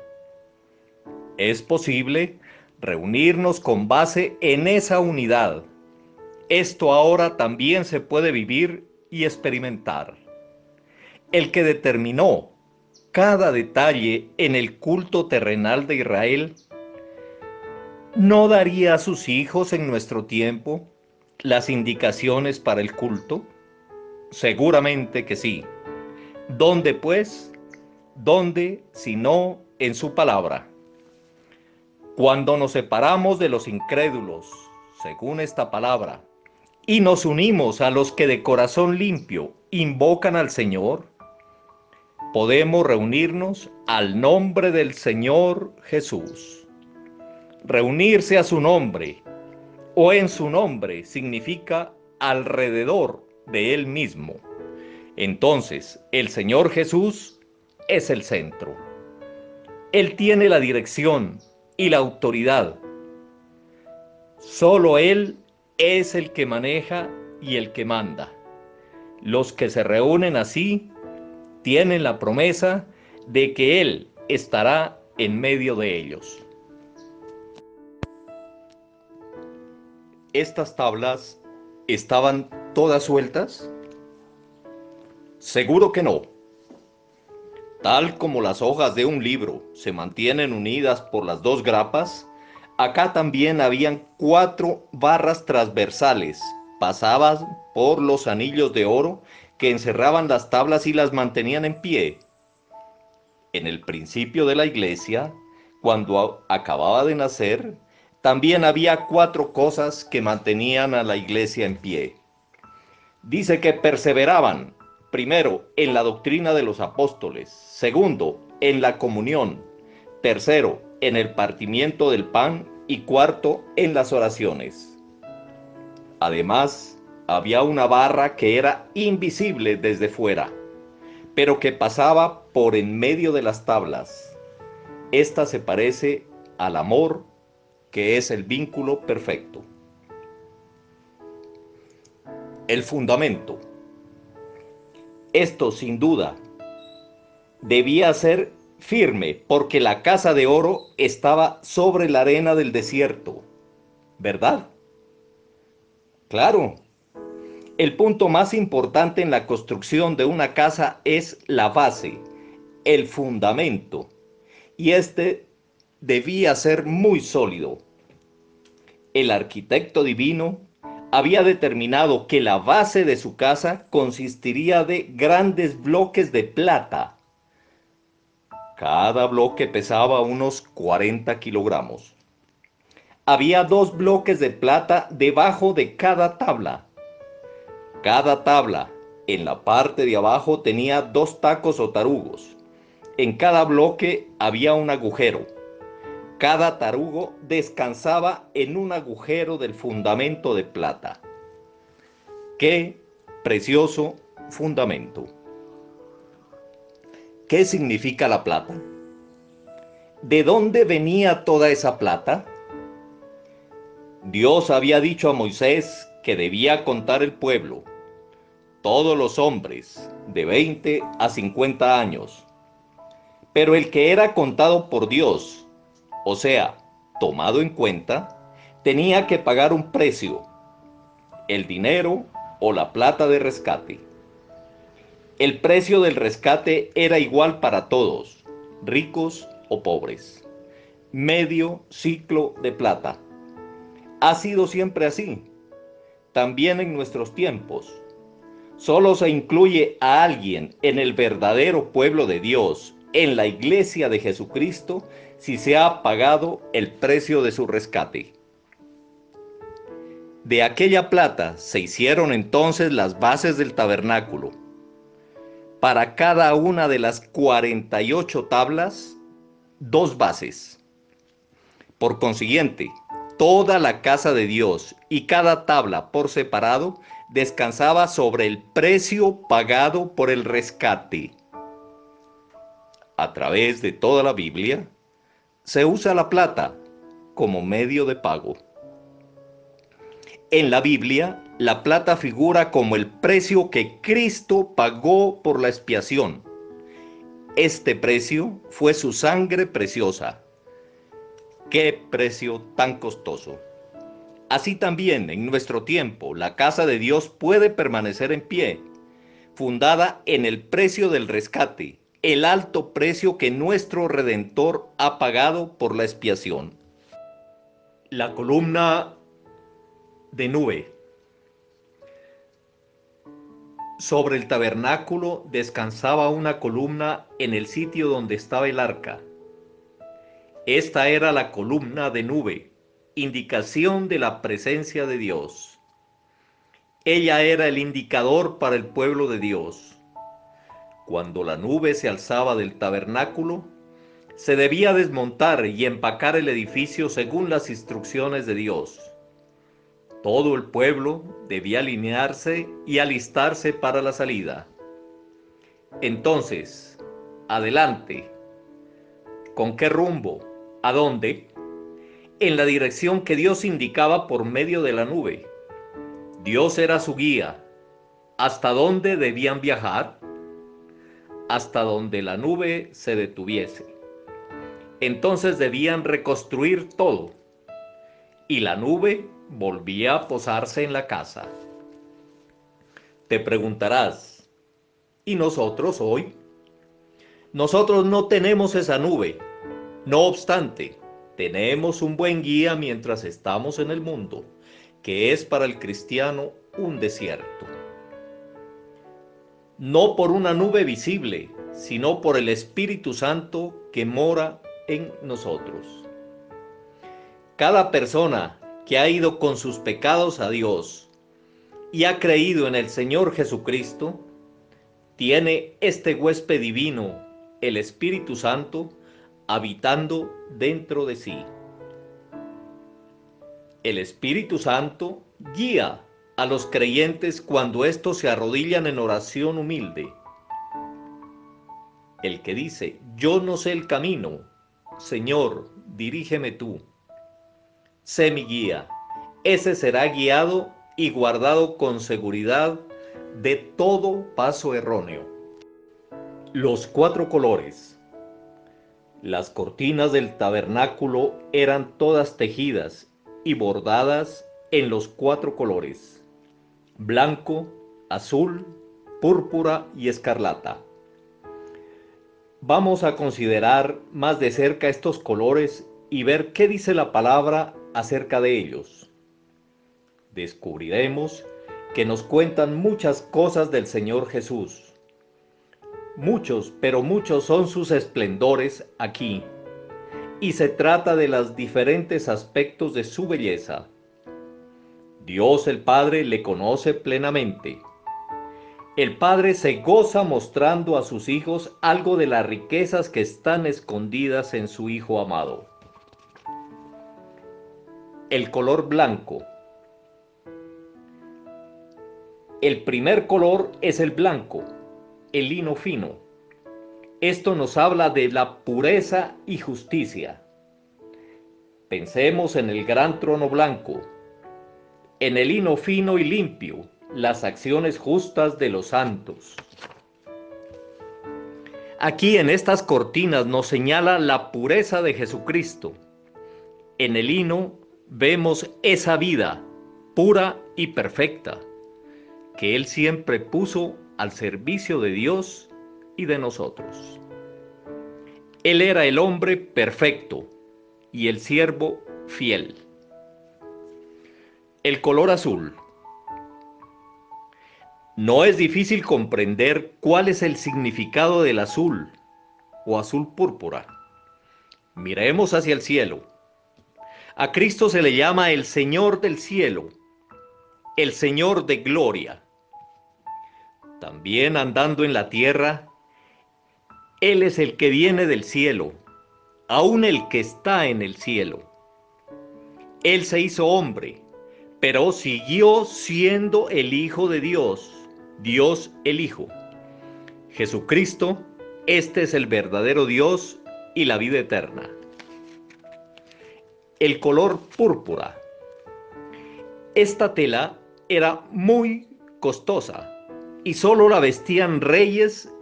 Es posible reunirnos con base en esa unidad. Esto ahora también se puede vivir y experimentar. El que determinó cada detalle en el culto terrenal de Israel, ¿no daría a sus hijos en nuestro tiempo las indicaciones para el culto? Seguramente que sí. ¿Dónde pues? ¿Dónde si no en su palabra? Cuando nos separamos de los incrédulos, según esta palabra, y nos unimos a los que de corazón limpio invocan al Señor, podemos reunirnos al nombre del Señor Jesús. Reunirse a su nombre o en su nombre significa alrededor de Él mismo. Entonces, el Señor Jesús es el centro. Él tiene la dirección y la autoridad. Solo Él es el que maneja y el que manda. Los que se reúnen así tienen la promesa de que Él estará en medio de ellos. ¿Estas tablas estaban todas sueltas? Seguro que no. Tal como las hojas de un libro se mantienen unidas por las dos grapas, acá también habían 4 barras transversales, pasadas por los anillos de oro que encerraban las tablas y las mantenían en pie. En el principio de la iglesia, cuando acababa de nacer, también había 4 cosas que mantenían a la iglesia en pie. Dice que perseveraban, primero, en la doctrina de los apóstoles, segundo, en la comunión, tercero, en el partimiento del pan y cuarto, en las oraciones. Además, había una barra que era invisible desde fuera, pero que pasaba por en medio de las tablas. Esta se parece al amor, que es el vínculo perfecto. El fundamento. Esto, sin duda, debía ser firme, porque la casa de oro estaba sobre la arena del desierto, ¿verdad? Claro. El punto más importante en la construcción de una casa es la base, el fundamento, y este debía ser muy sólido. El arquitecto divino había determinado que la base de su casa consistiría de grandes bloques de plata. Cada bloque pesaba unos 40 kilogramos. Había 2 bloques de plata debajo de cada tabla. Cada tabla, en la parte de abajo, tenía 2 tacos o tarugos. En cada bloque había un agujero. Cada tarugo descansaba en un agujero del fundamento de plata. ¡Qué precioso fundamento! ¿Qué significa la plata? ¿De dónde venía toda esa plata? Dios había dicho a Moisés que debía contar el pueblo, todos los hombres de 20 a 50 años. Pero el que era contado por Dios, o sea, tomado en cuenta, tenía que pagar un precio, el dinero o la plata de rescate. El precio del rescate era igual para todos, ricos o pobres. Medio ciclo de plata. Ha sido siempre así, también en nuestros tiempos. Solo se incluye a alguien en el verdadero pueblo de Dios, en la iglesia de Jesucristo, si se ha pagado el precio de su rescate. De aquella plata se hicieron entonces las bases del tabernáculo. Para cada una de las 48 tablas, 2 bases. Por consiguiente, toda la casa de Dios y cada tabla por separado descansaba sobre el precio pagado por el rescate. A través de toda la Biblia, se usa la plata como medio de pago. En la Biblia, la plata figura como el precio que Cristo pagó por la expiación. Este precio fue su sangre preciosa. ¡Qué precio tan costoso! Así también, en nuestro tiempo, la casa de Dios puede permanecer en pie, fundada en el precio del rescate, el alto precio que nuestro Redentor ha pagado por la expiación. La columna de nube. Sobre el tabernáculo descansaba una columna en el sitio donde estaba el arca. Esta era la columna de nube, indicación de la presencia de Dios. Ella era el indicador para el pueblo de Dios. Cuando la nube se alzaba del tabernáculo, se debía desmontar y empacar el edificio según las instrucciones de Dios. Todo el pueblo debía alinearse y alistarse para la salida. Entonces, adelante. ¿Con qué rumbo? ¿A dónde? En la dirección que Dios indicaba por medio de la nube. Dios era su guía. ¿Hasta dónde debían viajar? Hasta donde la nube se detuviese. Entonces debían reconstruir todo. Y la nube volvía a posarse en la casa. Te preguntarás, ¿y nosotros hoy? Nosotros no tenemos esa nube. No obstante, tenemos un buen guía mientras estamos en el mundo, que es para el cristiano un desierto. No por una nube visible, sino por el Espíritu Santo que mora en nosotros. Cada persona que ha ido con sus pecados a Dios y ha creído en el Señor Jesucristo, tiene este huésped divino, el Espíritu Santo, habitando dentro de sí. El Espíritu Santo guía a los creyentes cuando estos se arrodillan en oración humilde. El que dice, yo no sé el camino, Señor, dirígeme tú. Sé mi guía. Ese será guiado y guardado con seguridad de todo paso erróneo. Los 4 colores. Las cortinas del tabernáculo eran todas tejidas y bordadas en los 4 colores: blanco, azul, púrpura y escarlata. Vamos a considerar más de cerca estos colores y ver qué dice la palabra acerca de ellos. Descubriremos que nos cuentan muchas cosas del Señor Jesús. Muchos, pero muchos son sus esplendores aquí, y se trata de los diferentes aspectos de su belleza. Dios el Padre le conoce plenamente. El Padre se goza mostrando a sus hijos algo de las riquezas que están escondidas en su Hijo amado. El color blanco. El primer color es el blanco, el lino fino. Esto nos habla de la pureza y justicia. Pensemos en el gran trono blanco, en el lino fino y limpio, las acciones justas de los santos. Aquí en estas cortinas nos señala la pureza de Jesucristo. En el lino vemos esa vida pura y perfecta que Él siempre puso al servicio de Dios y de nosotros. Él era el hombre perfecto y el siervo fiel. El color azul. No es difícil comprender cuál es el significado del azul o azul púrpura. Miremos hacia el cielo. A Cristo se le llama el Señor del cielo, el Señor de gloria. También andando en la tierra, Él es el que viene del cielo, aún el que está en el cielo. Él se hizo hombre, pero siguió siendo el Hijo de Dios, Dios el Hijo. Jesucristo, este es el verdadero Dios y la vida eterna. El color púrpura. Esta tela era muy costosa y solo la vestían reyes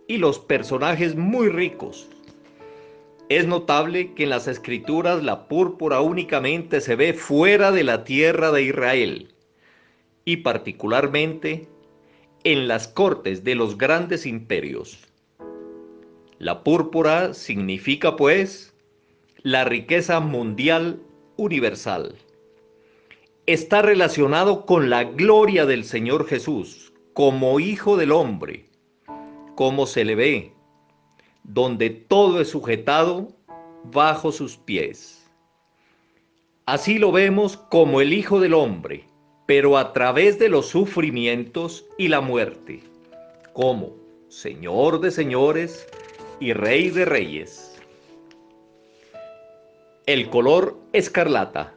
y los personajes muy ricos. Es notable que en las escrituras la púrpura únicamente se ve fuera de la tierra de Israel y particularmente en las cortes de los grandes imperios. La púrpura significa, pues, la riqueza mundial universal. Está relacionado con la gloria del Señor Jesús como Hijo del Hombre, como se le ve, donde todo es sujetado bajo sus pies. Así lo vemos como el Hijo del Hombre, pero a través de los sufrimientos y la muerte, como Señor de señores y Rey de reyes. El color escarlata.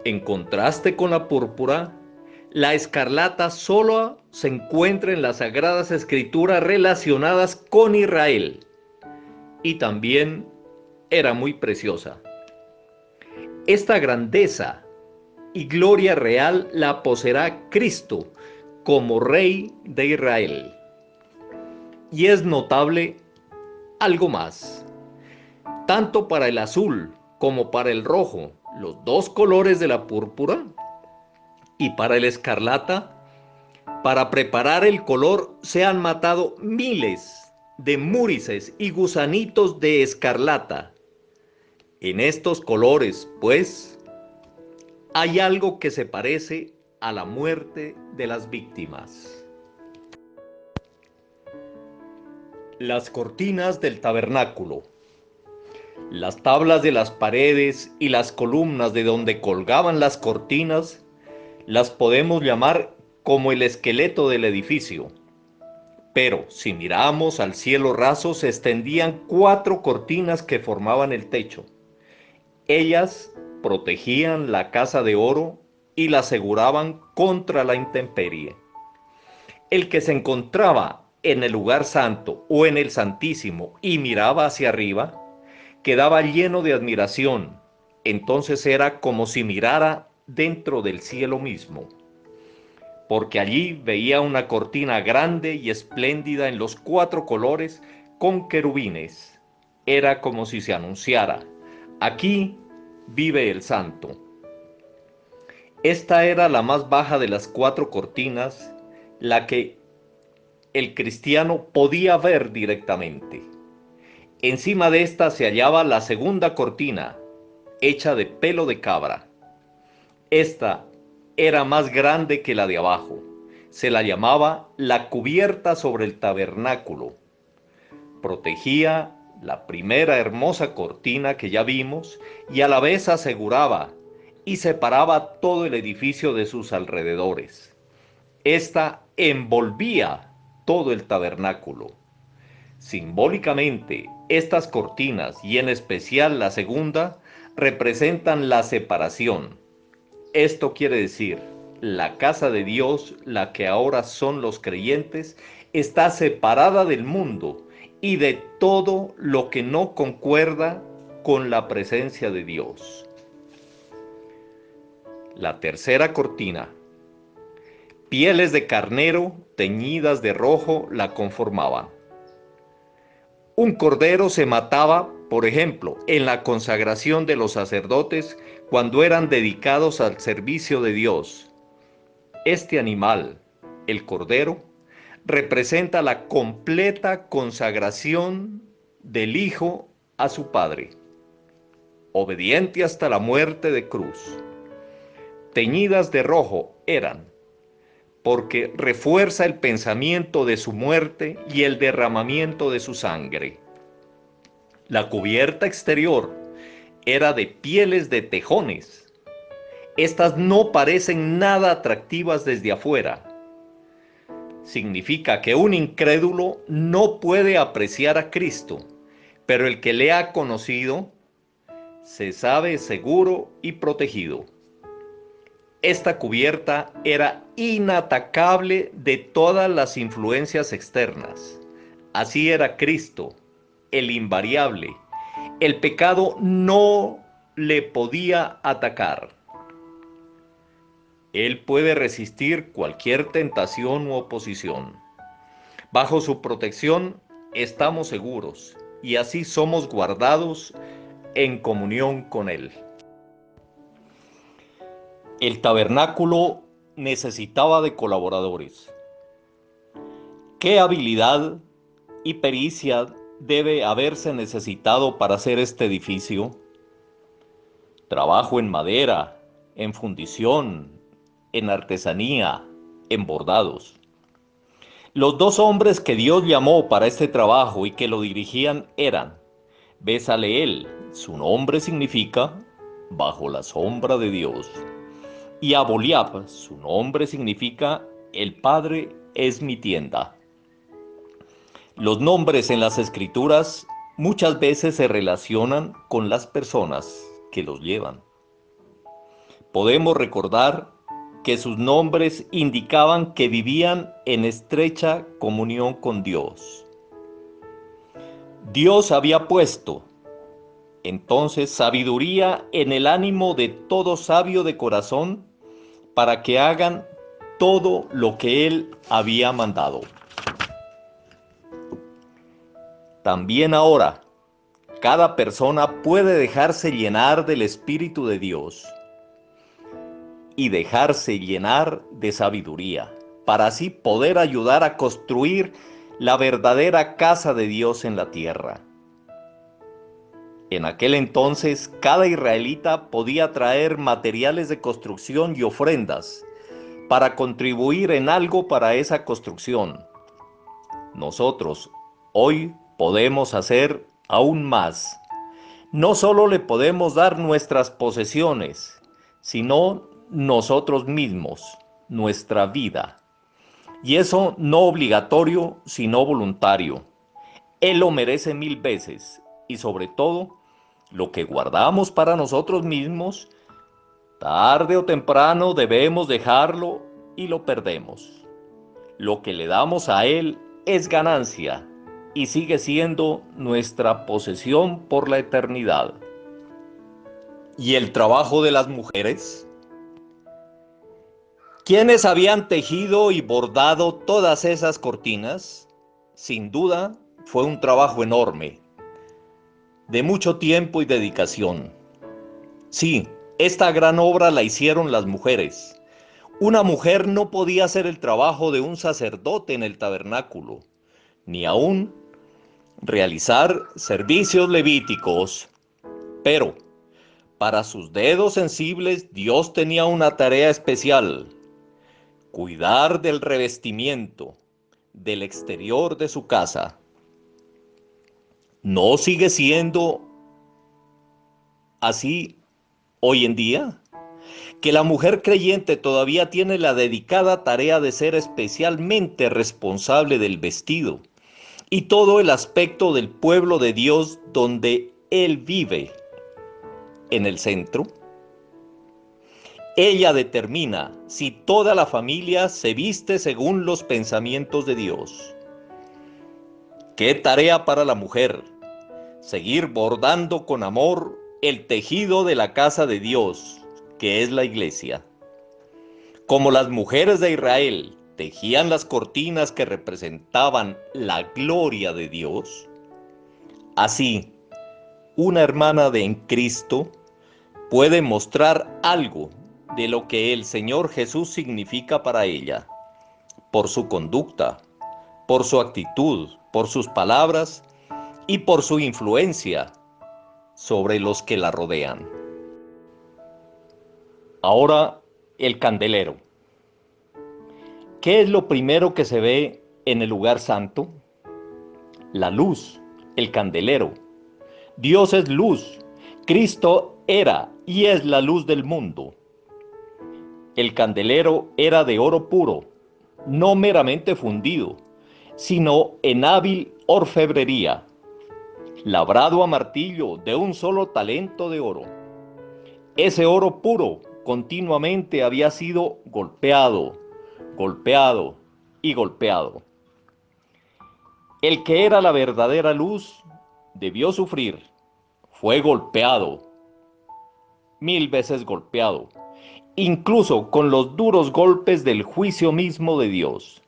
En contraste con la púrpura, la escarlata solo se encuentra en las Sagradas Escrituras relacionadas con Israel, y también era muy preciosa. Esta grandeza y gloria real la poseerá Cristo como Rey de Israel. Y es notable algo más. Tanto para el azul como para el rojo, los dos colores de la púrpura, y para el escarlata, para preparar el color se han matado miles de múrices y gusanitos de escarlata. En estos colores, pues, hay algo que se parece a la muerte de las víctimas. Las cortinas del tabernáculo. Las tablas de las paredes y las columnas de donde colgaban las cortinas las podemos llamar como el esqueleto del edificio. Pero si miramos al cielo raso, se extendían 4 cortinas que formaban el techo. Ellas protegían la casa de oro y la aseguraban contra la intemperie. El que se encontraba en el lugar santo o en el Santísimo y miraba hacia arriba, quedaba lleno de admiración. Entonces era como si mirara dentro del cielo mismo, porque allí veía una cortina grande y espléndida en los 4 colores con querubines. Era como si se anunciara: aquí vive el Santo. Esta era la más baja de las 4 cortinas, la que el cristiano podía ver directamente. Encima de esta se hallaba la segunda cortina, hecha de pelo de cabra. Esta era más grande que la de abajo. Se la llamaba la cubierta sobre el tabernáculo. Protegía la primera hermosa cortina que ya vimos y a la vez aseguraba y separaba todo el edificio de sus alrededores. Esta envolvía todo el tabernáculo. Simbólicamente, estas cortinas, y en especial la segunda, representan la separación. Esto quiere decir, la casa de Dios, la que ahora son los creyentes, está separada del mundo y de todo lo que no concuerda con la presencia de Dios. La tercera cortina. Pieles de carnero teñidas de rojo la conformaban. Un cordero se mataba, por ejemplo, en la consagración de los sacerdotes cuando eran dedicados al servicio de Dios. Este animal, el cordero, representa la completa consagración del Hijo a su Padre, obediente hasta la muerte de cruz. Teñidas de rojo eran, porque refuerza el pensamiento de su muerte y el derramamiento de su sangre. La cubierta exterior era de pieles de tejones. Estas no parecen nada atractivas desde afuera. Significa que un incrédulo no puede apreciar a Cristo, pero el que le ha conocido se sabe seguro y protegido. Esta cubierta era inatacable de todas las influencias externas. Así era Cristo, el invariable. El pecado no le podía atacar. Él puede resistir cualquier tentación u oposición. Bajo su protección estamos seguros y así somos guardados en comunión con Él. El tabernáculo necesitaba de colaboradores. ¿Qué habilidad y pericia debe haberse necesitado para hacer este edificio? Trabajo en madera, en fundición, en artesanía, en bordados. Los dos hombres que Dios llamó para este trabajo y que lo dirigían eran Bezaleel, su nombre significa bajo la sombra de Dios, y Aholiab, su nombre significa el Padre es mi tienda. Los nombres en las Escrituras muchas veces se relacionan con las personas que los llevan. Podemos recordar que sus nombres indicaban que vivían en estrecha comunión con Dios. Dios había puesto entonces sabiduría en el ánimo de todo sabio de corazón para que hagan todo lo que Él había mandado. También ahora, cada persona puede dejarse llenar del Espíritu de Dios y dejarse llenar de sabiduría, para así poder ayudar a construir la verdadera casa de Dios en la tierra. En aquel entonces, cada israelita podía traer materiales de construcción y ofrendas para contribuir en algo para esa construcción. Nosotros hoy podemos hacer aún más. No solo le podemos dar nuestras posesiones, sino nosotros mismos, nuestra vida. Y eso no obligatorio, sino voluntario. Él lo merece 1000 veces. Y sobre todo, lo que guardamos para nosotros mismos, tarde o temprano debemos dejarlo y lo perdemos. Lo que le damos a Él es ganancia y sigue siendo nuestra posesión por la eternidad. ¿Y el trabajo de las mujeres? ¿Quiénes habían tejido y bordado todas esas cortinas? Sin duda, fue un trabajo enorme, de mucho tiempo y dedicación. Sí, esta gran obra la hicieron las mujeres. Una mujer no podía hacer el trabajo de un sacerdote en el tabernáculo, ni aún realizar servicios levíticos. Pero para sus dedos sensibles Dios tenía una tarea especial: cuidar del revestimiento, del exterior de su casa. ¿No sigue siendo así hoy en día? Que la mujer creyente todavía tiene la dedicada tarea de ser especialmente responsable del vestido y todo el aspecto del pueblo de Dios donde Él vive, en el centro. Ella determina si toda la familia se viste según los pensamientos de Dios. ¿Qué tarea para la mujer? Seguir bordando con amor el tejido de la casa de Dios, que es la iglesia. Como las mujeres de Israel tejían las cortinas que representaban la gloria de Dios, así una hermana en Cristo puede mostrar algo de lo que el Señor Jesús significa para ella, por su conducta, por su actitud, por sus palabras y por su influencia sobre los que la rodean. Ahora, el candelero. ¿Qué es lo primero que se ve en el lugar santo? La luz, el candelero. Dios es luz. Cristo era y es la luz del mundo. El candelero era de oro puro, no meramente fundido, sino en hábil orfebrería, labrado a martillo de un solo talento de oro. Ese oro puro continuamente había sido golpeado, golpeado y golpeado. El que era la verdadera luz debió sufrir, fue golpeado, 1000 veces golpeado, incluso con los duros golpes del juicio mismo de Dios.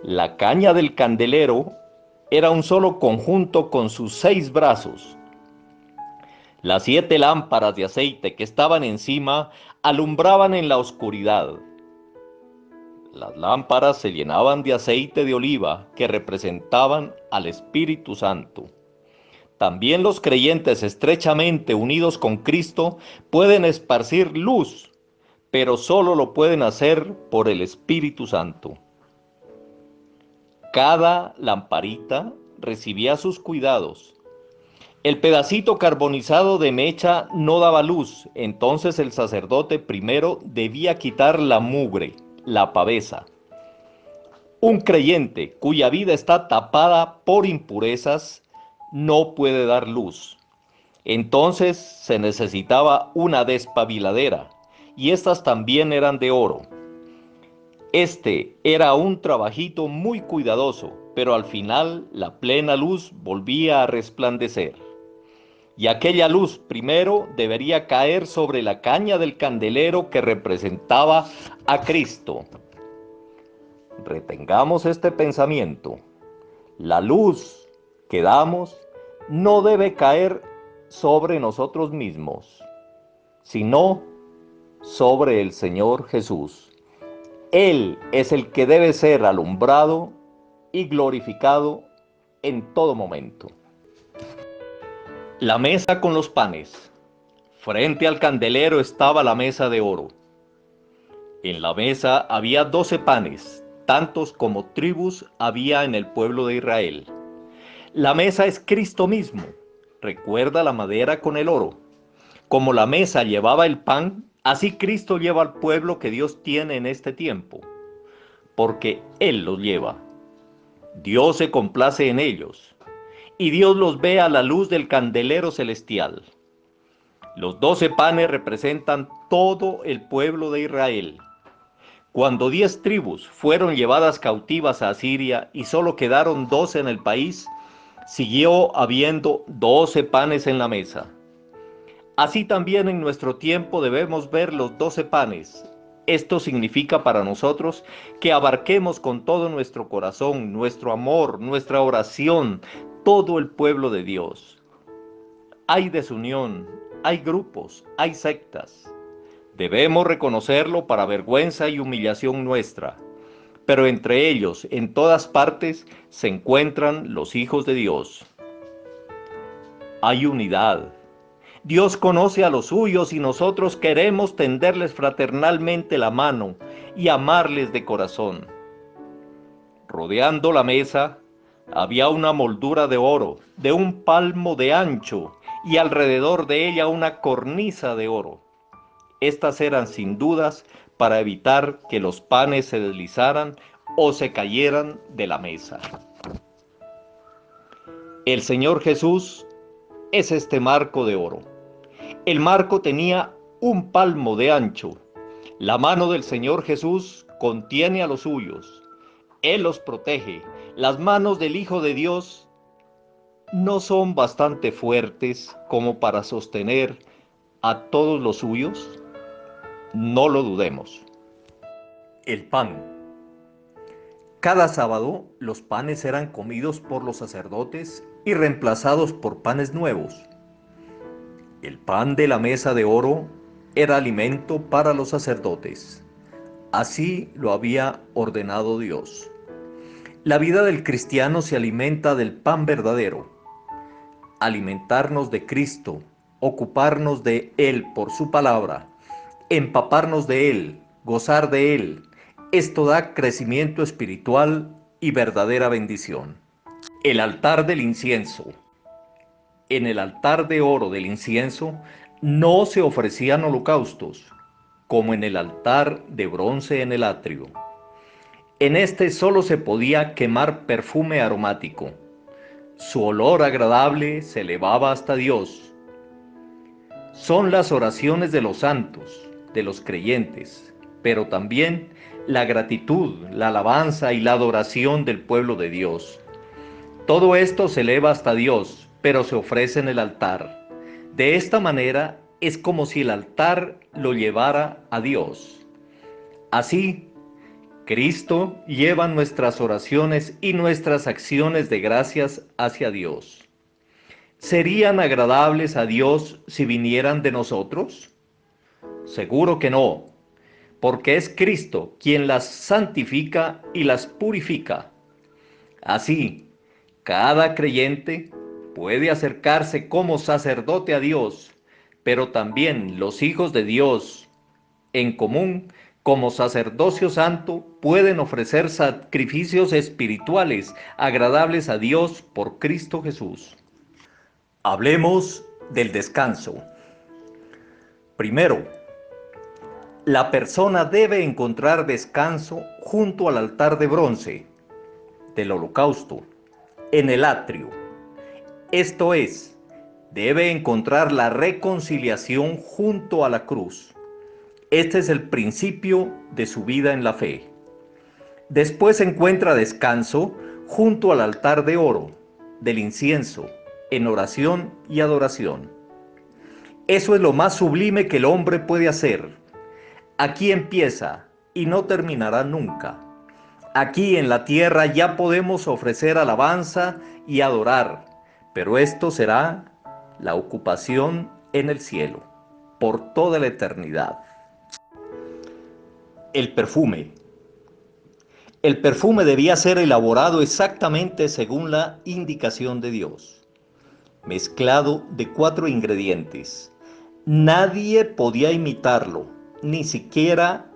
La caña del candelero era un solo conjunto con sus 6 brazos. Las 7 lámparas de aceite que estaban encima alumbraban en la oscuridad. Las lámparas se llenaban de aceite de oliva que representaban al Espíritu Santo. También los creyentes estrechamente unidos con Cristo pueden esparcir luz, pero solo lo pueden hacer por el Espíritu Santo. Cada lamparita recibía sus cuidados. El pedacito carbonizado de mecha no daba luz, entonces el sacerdote primero debía quitar la mugre, la pavesa. Un creyente cuya vida está tapada por impurezas no puede dar luz. Entonces se necesitaba una despabiladera, y estas también eran de oro. Este era un trabajito muy cuidadoso, pero al final la plena luz volvía a resplandecer. Y aquella luz primero debería caer sobre la caña del candelero que representaba a Cristo. Retengamos este pensamiento. La luz que damos no debe caer sobre nosotros mismos, sino sobre el Señor Jesús. Él es el que debe ser alumbrado y glorificado en todo momento. La mesa con los panes. Frente al candelero estaba la mesa de oro. En la mesa había 12 panes, tantos como tribus había en el pueblo de Israel. La mesa es Cristo mismo. Recuerda la madera con el oro. Como la mesa llevaba el pan, así Cristo lleva al pueblo que Dios tiene en este tiempo, porque Él los lleva. Dios se complace en ellos, y Dios los ve a la luz del candelero celestial. Los 12 panes representan todo el pueblo de Israel. Cuando 10 tribus fueron llevadas cautivas a Asiria y solo quedaron 12 en el país, siguió habiendo 12 panes en la mesa. Así también en nuestro tiempo debemos ver los 12 panes. Esto significa para nosotros que abarquemos con todo nuestro corazón, nuestro amor, nuestra oración, todo el pueblo de Dios. Hay desunión, hay grupos, hay sectas. Debemos reconocerlo para vergüenza y humillación nuestra. Pero entre ellos, en todas partes, se encuentran los hijos de Dios. Hay unidad. Dios conoce a los suyos y nosotros queremos tenderles fraternalmente la mano y amarles de corazón. Rodeando la mesa había una moldura de oro de un palmo de ancho y alrededor de ella una cornisa de oro. Estas eran sin dudas para evitar que los panes se deslizaran o se cayeran de la mesa. El Señor Jesús es este marco de oro. El marco tenía un palmo de ancho. La mano del Señor Jesús contiene a los suyos. Él los protege. Las manos del Hijo de Dios no son bastante fuertes como para sostener a todos los suyos. No lo dudemos. El pan. Cada sábado los panes eran comidos por los sacerdotes y reemplazados por panes nuevos. El pan de la mesa de oro era alimento para los sacerdotes. Así lo había ordenado Dios. La vida del cristiano se alimenta del pan verdadero. Alimentarnos de Cristo, ocuparnos de Él por su palabra, empaparnos de Él, gozar de Él. Esto da crecimiento espiritual y verdadera bendición. El altar del incienso. En el altar de oro del incienso no se ofrecían holocaustos, como en el altar de bronce en el atrio. En este solo se podía quemar perfume aromático. Su olor agradable se elevaba hasta Dios. Son las oraciones de los santos, de los creyentes, pero también la gratitud, la alabanza y la adoración del pueblo de Dios. Todo esto se eleva hasta Dios, pero se ofrece en el altar. De esta manera es como si el altar lo llevara a Dios. Así, Cristo lleva nuestras oraciones y nuestras acciones de gracias hacia Dios. ¿Serían agradables a Dios si vinieran de nosotros? Seguro que no, porque es Cristo quien las santifica y las purifica. Así, cada creyente puede acercarse como sacerdote a Dios, pero también los hijos de Dios en común, como sacerdocio santo, pueden ofrecer sacrificios espirituales agradables a Dios por Cristo Jesús. Hablemos del descanso. Primero, la persona debe encontrar descanso junto al altar de bronce del holocausto, en el atrio. Esto es, debe encontrar la reconciliación junto a la cruz. Este es el principio de su vida en la fe. Después encuentra descanso junto al altar de oro, del incienso, en oración y adoración. Eso es lo más sublime que el hombre puede hacer. Aquí empieza y no terminará nunca. Aquí en la tierra ya podemos ofrecer alabanza y adorar, pero esto será la ocupación en el cielo, por toda la eternidad. El perfume. El perfume debía ser elaborado exactamente según la indicación de Dios, mezclado de 4 ingredientes. Nadie podía imitarlo, ni siquiera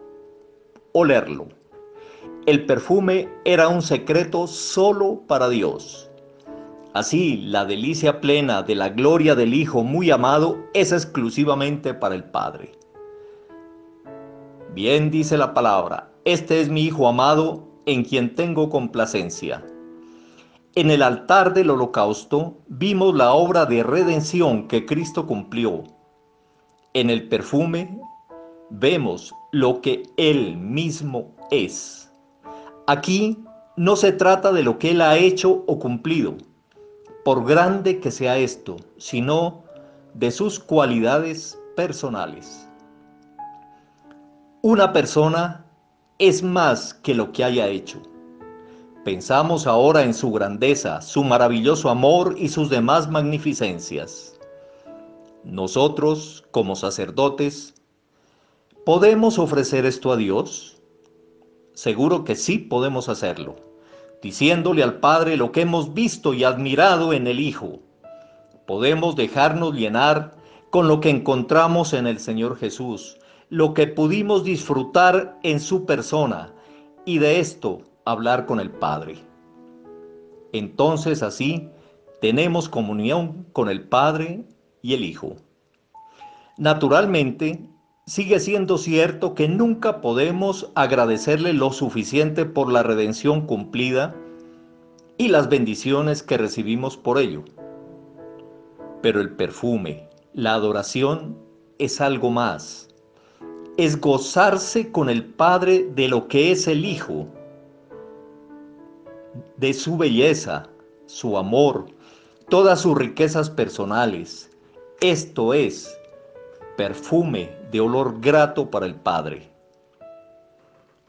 olerlo. El perfume era un secreto solo para Dios. Así, la delicia plena de la gloria del Hijo muy amado es exclusivamente para el Padre. Bien dice la palabra, este es mi Hijo amado, en quien tengo complacencia. En el altar del holocausto vimos la obra de redención que Cristo cumplió. En el perfume vemos lo que Él mismo es. Aquí no se trata de lo que Él ha hecho o cumplido, por grande que sea esto, sino de sus cualidades personales. Una persona es más que lo que haya hecho. Pensamos ahora en su grandeza, su maravilloso amor y sus demás magnificencias. Nosotros, como sacerdotes, ¿podemos ofrecer esto a Dios? Seguro que sí podemos hacerlo, diciéndole al Padre lo que hemos visto y admirado en el Hijo. Podemos dejarnos llenar con lo que encontramos en el Señor Jesús, lo que pudimos disfrutar en su persona, y de esto hablar con el Padre. Entonces así tenemos comunión con el Padre y el Hijo. Naturalmente, sigue siendo cierto que nunca podemos agradecerle lo suficiente por la redención cumplida y las bendiciones que recibimos por ello. Pero el perfume, la adoración, es algo más. Es gozarse con el Padre de lo que es el Hijo, de su belleza, su amor, todas sus riquezas personales. Esto es perfume de olor grato para el Padre.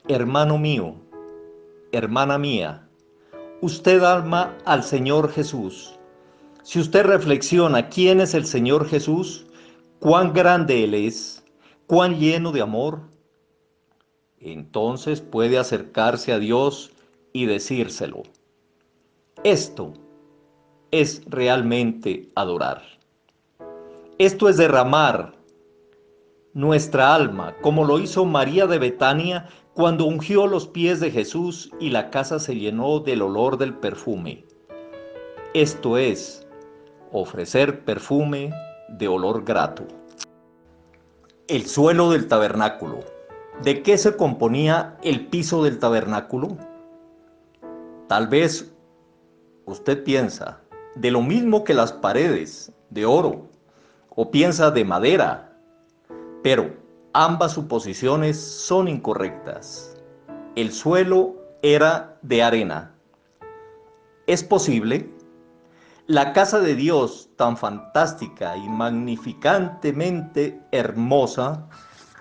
Hermano mío, hermana mía, usted ama al Señor Jesús. Si usted reflexiona quién es el Señor Jesús, cuán grande Él es, cuán lleno de amor, entonces puede acercarse a Dios y decírselo. Esto es realmente adorar. Esto es derramar nuestra alma, como lo hizo María de Betania cuando ungió los pies de Jesús y la casa se llenó del olor del perfume. Esto es ofrecer perfume de olor grato. El suelo del tabernáculo. ¿De qué se componía el piso del tabernáculo? Tal vez usted piensa de lo mismo que las paredes, de oro, o piensa de madera, pero ambas suposiciones son incorrectas. El suelo era de arena. ¿Es posible? La casa de Dios, tan fantástica y magnificantemente hermosa,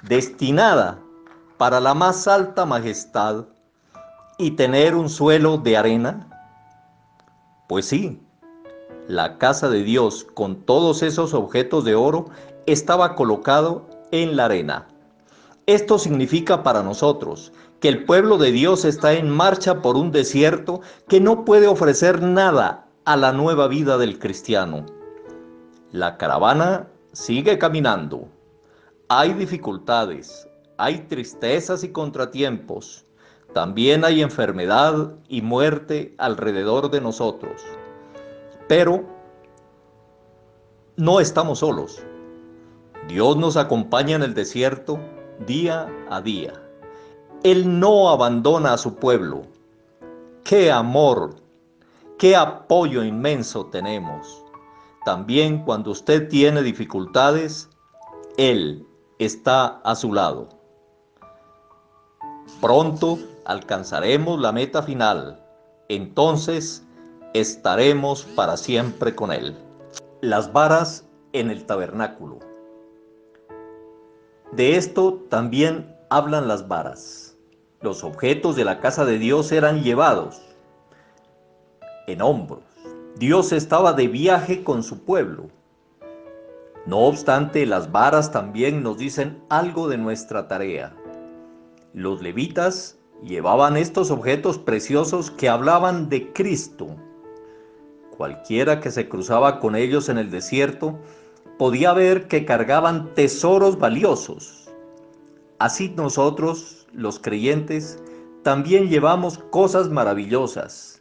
destinada para la más alta majestad, y tener un suelo de arena? Pues sí, la casa de Dios, con todos esos objetos de oro, estaba colocado en la arena. Esto significa para nosotros que el pueblo de Dios está en marcha por un desierto que no puede ofrecer nada a la nueva vida del cristiano. La caravana sigue caminando. Hay dificultades, hay tristezas y contratiempos. También hay enfermedad y muerte alrededor de nosotros. Pero no estamos solos. Dios nos acompaña en el desierto día a día. Él no abandona a su pueblo. ¡Qué amor! ¡Qué apoyo inmenso tenemos! También cuando usted tiene dificultades, Él está a su lado. Pronto alcanzaremos la meta final. Entonces estaremos para siempre con Él. Las varas en el tabernáculo. De esto también hablan las varas. Los objetos de la casa de Dios eran llevados en hombros. Dios estaba de viaje con su pueblo. No obstante, las varas también nos dicen algo de nuestra tarea. Los levitas llevaban estos objetos preciosos que hablaban de Cristo. Cualquiera que se cruzaba con ellos en el desierto podía ver que cargaban tesoros valiosos. Así nosotros, los creyentes, también llevamos cosas maravillosas.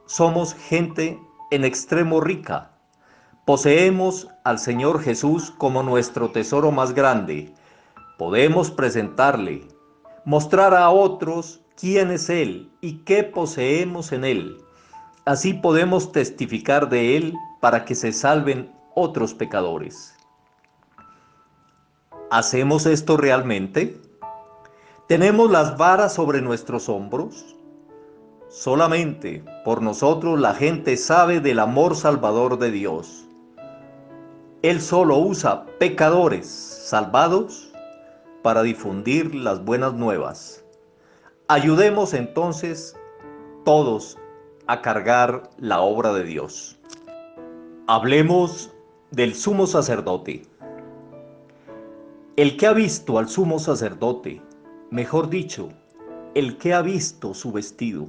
Somos gente en extremo rica. Poseemos al Señor Jesús como nuestro tesoro más grande. Podemos presentarle, mostrar a otros quién es Él y qué poseemos en Él. Así podemos testificar de Él para que se salven otros pecadores. ¿Hacemos esto realmente? ¿Tenemos las varas sobre nuestros hombros? Solamente por nosotros la gente sabe del amor salvador de Dios. Él solo usa pecadores salvados para difundir las buenas nuevas. Ayudemos entonces todos a cargar la obra de Dios. Hablemos del sumo sacerdote. El que ha visto al sumo sacerdote, mejor dicho, el que ha visto su vestido,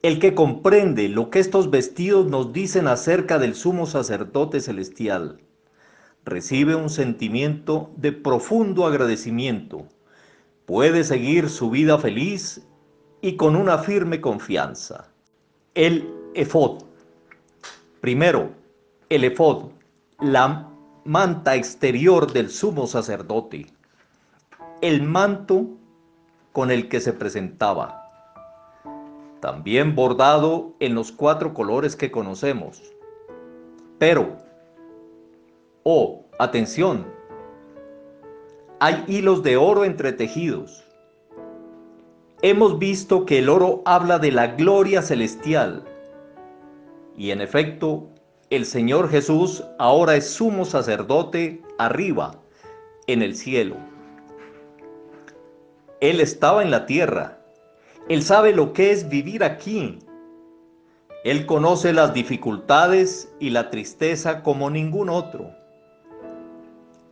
el que comprende lo que estos vestidos nos dicen acerca del sumo sacerdote celestial, recibe un sentimiento de profundo agradecimiento, puede seguir su vida feliz y con una firme confianza. El efod. Primero, el efod, la manta exterior del sumo sacerdote, el manto con el que se presentaba, también bordado en los 4 colores que conocemos. Pero, atención, hay hilos de oro entretejidos. Hemos visto que el oro habla de la gloria celestial. Y en efecto, el Señor Jesús ahora es sumo sacerdote arriba, en el cielo. Él estaba en la tierra. Él sabe lo que es vivir aquí. Él conoce las dificultades y la tristeza como ningún otro.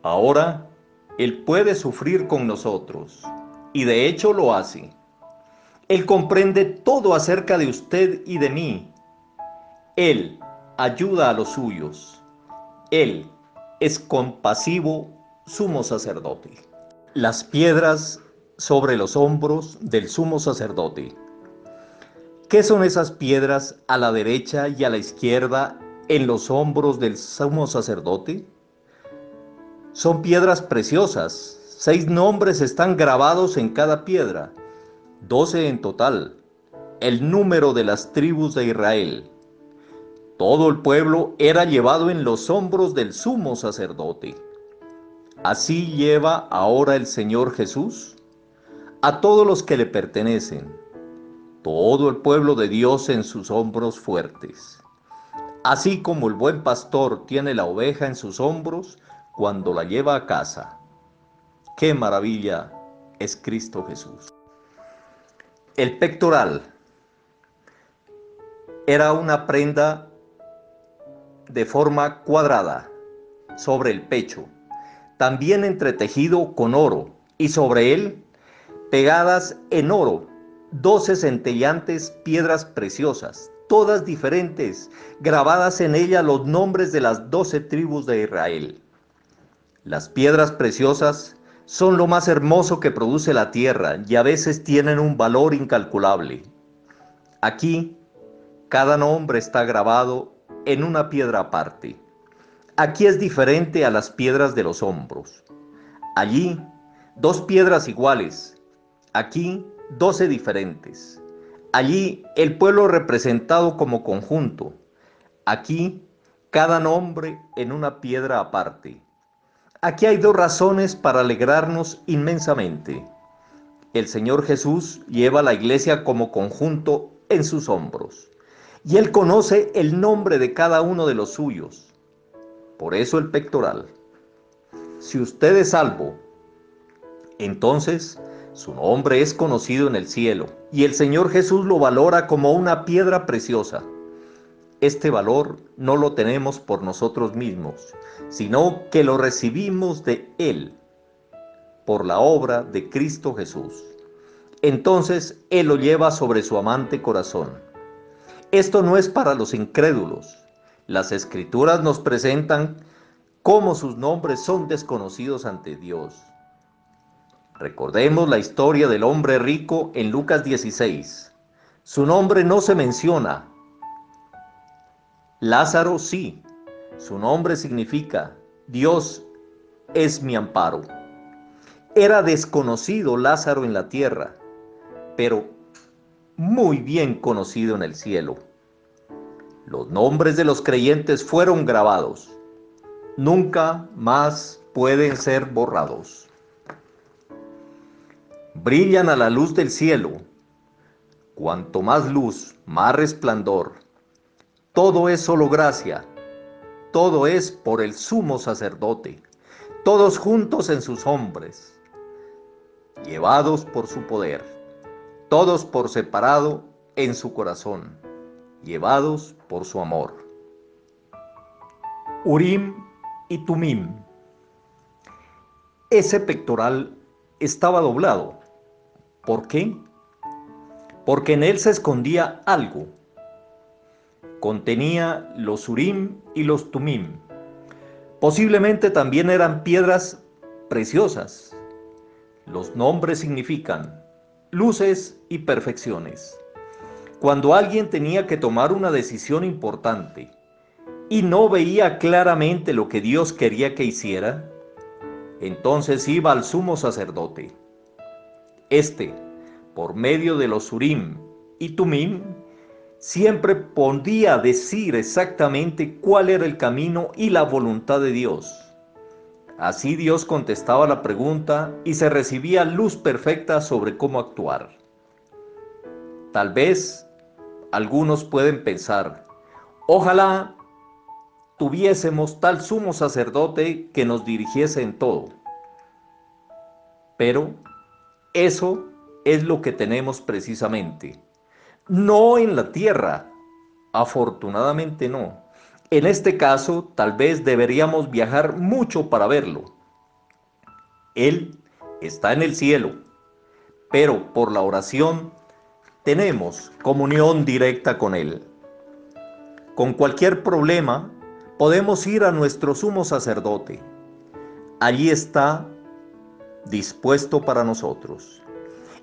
Ahora, Él puede sufrir con nosotros, y de hecho lo hace. Él comprende todo acerca de usted y de mí. Él ayuda a los suyos. Él es compasivo sumo sacerdote. Las piedras sobre los hombros del sumo sacerdote. ¿Qué son esas piedras a la derecha y a la izquierda en los hombros del sumo sacerdote? Son piedras preciosas. 6 nombres están grabados en cada piedra, 12 en total, el número de las tribus de Israel. Todo el pueblo era llevado en los hombros del sumo sacerdote. Así lleva ahora el Señor Jesús a todos los que le pertenecen, todo el pueblo de Dios en sus hombros fuertes. Así como el buen pastor tiene la oveja en sus hombros cuando la lleva a casa. ¡Qué maravilla es Cristo Jesús! El pectoral era una prenda de forma cuadrada sobre el pecho. también entretejido con oro, y sobre él, pegadas en oro, 12 centelleantes piedras preciosas, todas diferentes, grabadas en ella los nombres de las 12 tribus de Israel. Las piedras preciosas son lo más hermoso que produce la tierra y a veces tienen un valor incalculable. Aquí, cada nombre está grabado en una piedra aparte. Aquí es diferente a las piedras de los hombros. Allí, 2 piedras iguales. Aquí, 12 diferentes. Allí, el pueblo representado como conjunto. Aquí, cada nombre en una piedra aparte. Aquí hay 2 razones para alegrarnos inmensamente. El Señor Jesús lleva a la iglesia como conjunto en sus hombros. Y Él conoce el nombre de cada uno de los suyos. Por eso el pectoral. Si usted es salvo, entonces su nombre es conocido en el cielo y el Señor Jesús lo valora como una piedra preciosa. Este valor no lo tenemos por nosotros mismos, sino que lo recibimos de Él, por la obra de Cristo Jesús. Entonces Él lo lleva sobre su amante corazón. Esto no es para los incrédulos. Las Escrituras nos presentan cómo sus nombres son desconocidos ante Dios. Recordemos la historia del hombre rico en Lucas 16. Su nombre no se menciona. Lázaro sí. Su nombre significa Dios es mi amparo. Era desconocido Lázaro en la tierra, pero muy bien conocido en el cielo. Los nombres de los creyentes fueron grabados. Nunca más pueden ser borrados. Brillan a la luz del cielo. Cuanto más luz, más resplandor. Todo es solo gracia. Todo es por el sumo sacerdote. Todos juntos en sus hombres, llevados por su poder. Todos por separado en su corazón, llevados por su amor. Urim y Tumim. Ese pectoral estaba doblado. ¿Por qué? Porque en él se escondía algo. Contenía los Urim y los Tumim. Posiblemente también eran piedras preciosas. Los nombres significan luces y perfecciones. Cuando alguien tenía que tomar una decisión importante y no veía claramente lo que Dios quería que hiciera, entonces iba al sumo sacerdote. Este, por medio de los Urim y Tumim, siempre podía decir exactamente cuál era el camino y la voluntad de Dios. Así Dios contestaba la pregunta y se recibía luz perfecta sobre cómo actuar. Tal vez algunos pueden pensar, ojalá tuviésemos tal sumo sacerdote que nos dirigiese en todo. Pero eso es lo que tenemos precisamente. No en la tierra, afortunadamente no. En este caso, tal vez deberíamos viajar mucho para verlo. Él está en el cielo, pero por la oración tenemos comunión directa con Él. Con cualquier problema, podemos ir a nuestro sumo sacerdote. Allí está dispuesto para nosotros.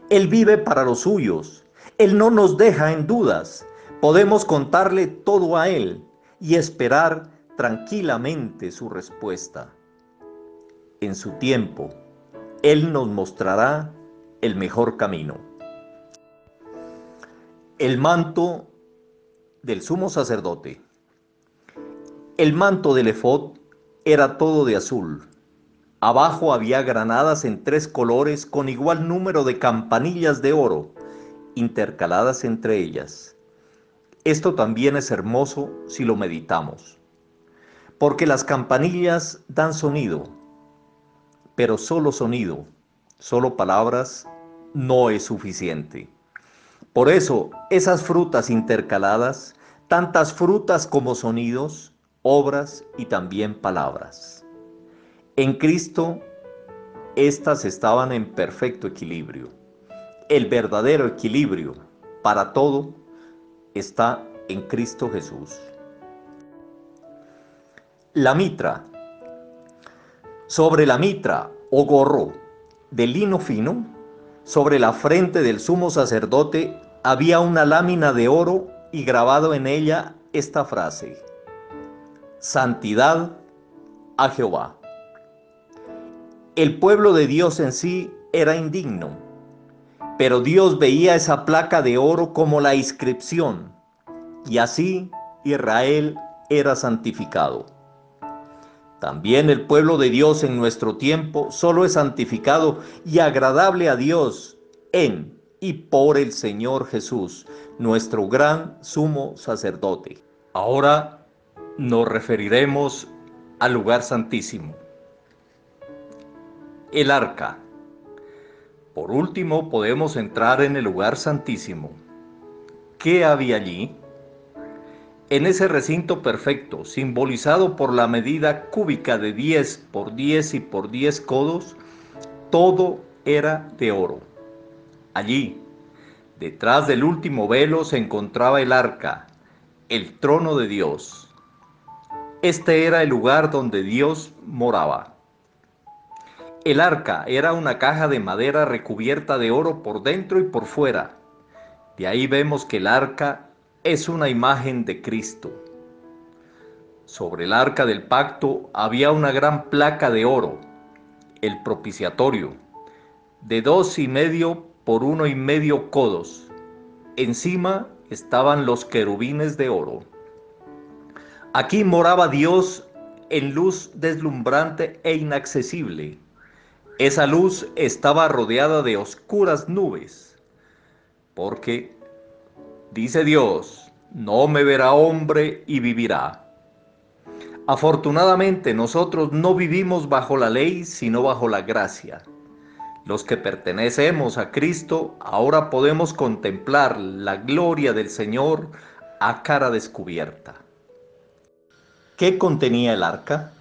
Él vive para los suyos. Él no nos deja en dudas. Podemos contarle todo a Él y esperar tranquilamente su respuesta. En su tiempo, Él nos mostrará el mejor camino. El manto del sumo sacerdote. El manto del efod era todo de azul. Abajo había granadas en 3 colores con igual número de campanillas de oro, intercaladas entre ellas. Esto también es hermoso si lo meditamos, porque las campanillas dan sonido, pero solo sonido, solo palabras, no es suficiente. Por eso, esas frutas intercaladas, tantas frutas como sonidos, obras y también palabras. En Cristo, estas estaban en perfecto equilibrio. El verdadero equilibrio para todo está en Cristo Jesús. La mitra. Sobre la mitra o gorro de lino fino, sobre la frente del sumo sacerdote había una lámina de oro y grabado en ella esta frase: Santidad a Jehová. El pueblo de Dios en sí era indigno, pero Dios veía esa placa de oro como la inscripción, y así Israel era santificado. También el pueblo de Dios en nuestro tiempo solo es santificado y agradable a Dios en y por el Señor Jesús, nuestro gran sumo sacerdote. Ahora nos referiremos al lugar santísimo. El arca. Por último, podemos entrar en el lugar santísimo. ¿Qué había allí? En ese recinto perfecto, simbolizado por la medida cúbica de 10 por 10 y por 10 codos, todo era de oro. Allí, detrás del último velo, se encontraba el arca, el trono de Dios. Este era el lugar donde Dios moraba. El arca era una caja de madera recubierta de oro por dentro y por fuera. De ahí vemos que el arca es una imagen de Cristo. Sobre el arca del pacto había una gran placa de oro, el propiciatorio, de 2,5 por 1,5 codos. Encima estaban los querubines de oro. Aquí moraba Dios en luz deslumbrante e inaccesible. Esa luz estaba rodeada de oscuras nubes, porque, dice Dios, no me verá hombre y vivirá. Afortunadamente nosotros no vivimos bajo la ley, sino bajo la gracia. Los que pertenecemos a Cristo ahora podemos contemplar la gloria del Señor a cara descubierta. ¿Qué contenía el arca?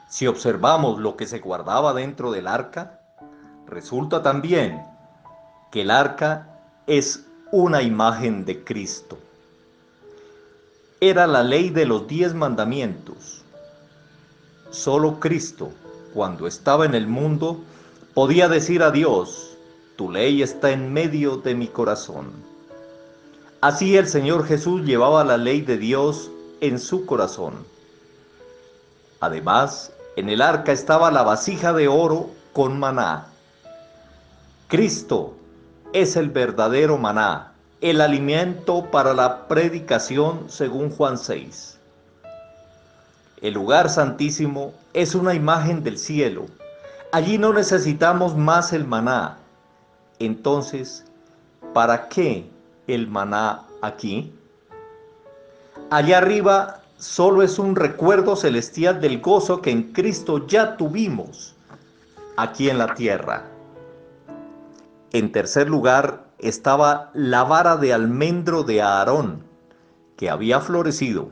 Si observamos lo que se guardaba dentro del arca, resulta también que el arca es una imagen de Cristo. Era la ley de los 10 mandamientos. Solo Cristo, cuando estaba en el mundo, podía decir a Dios: tu ley está en medio de mi corazón. Así el Señor Jesús llevaba la ley de Dios en su corazón. Además, en el arca estaba la vasija de oro con maná. Cristo es el verdadero maná, el alimento para la predicación según Juan 6. El lugar santísimo es una imagen del cielo. Allí no necesitamos más el maná. Entonces, ¿para qué el maná aquí? Allá arriba solo es un recuerdo celestial del gozo que en Cristo ya tuvimos aquí en la tierra. En tercer lugar estaba la vara de almendro de Aarón, que había florecido.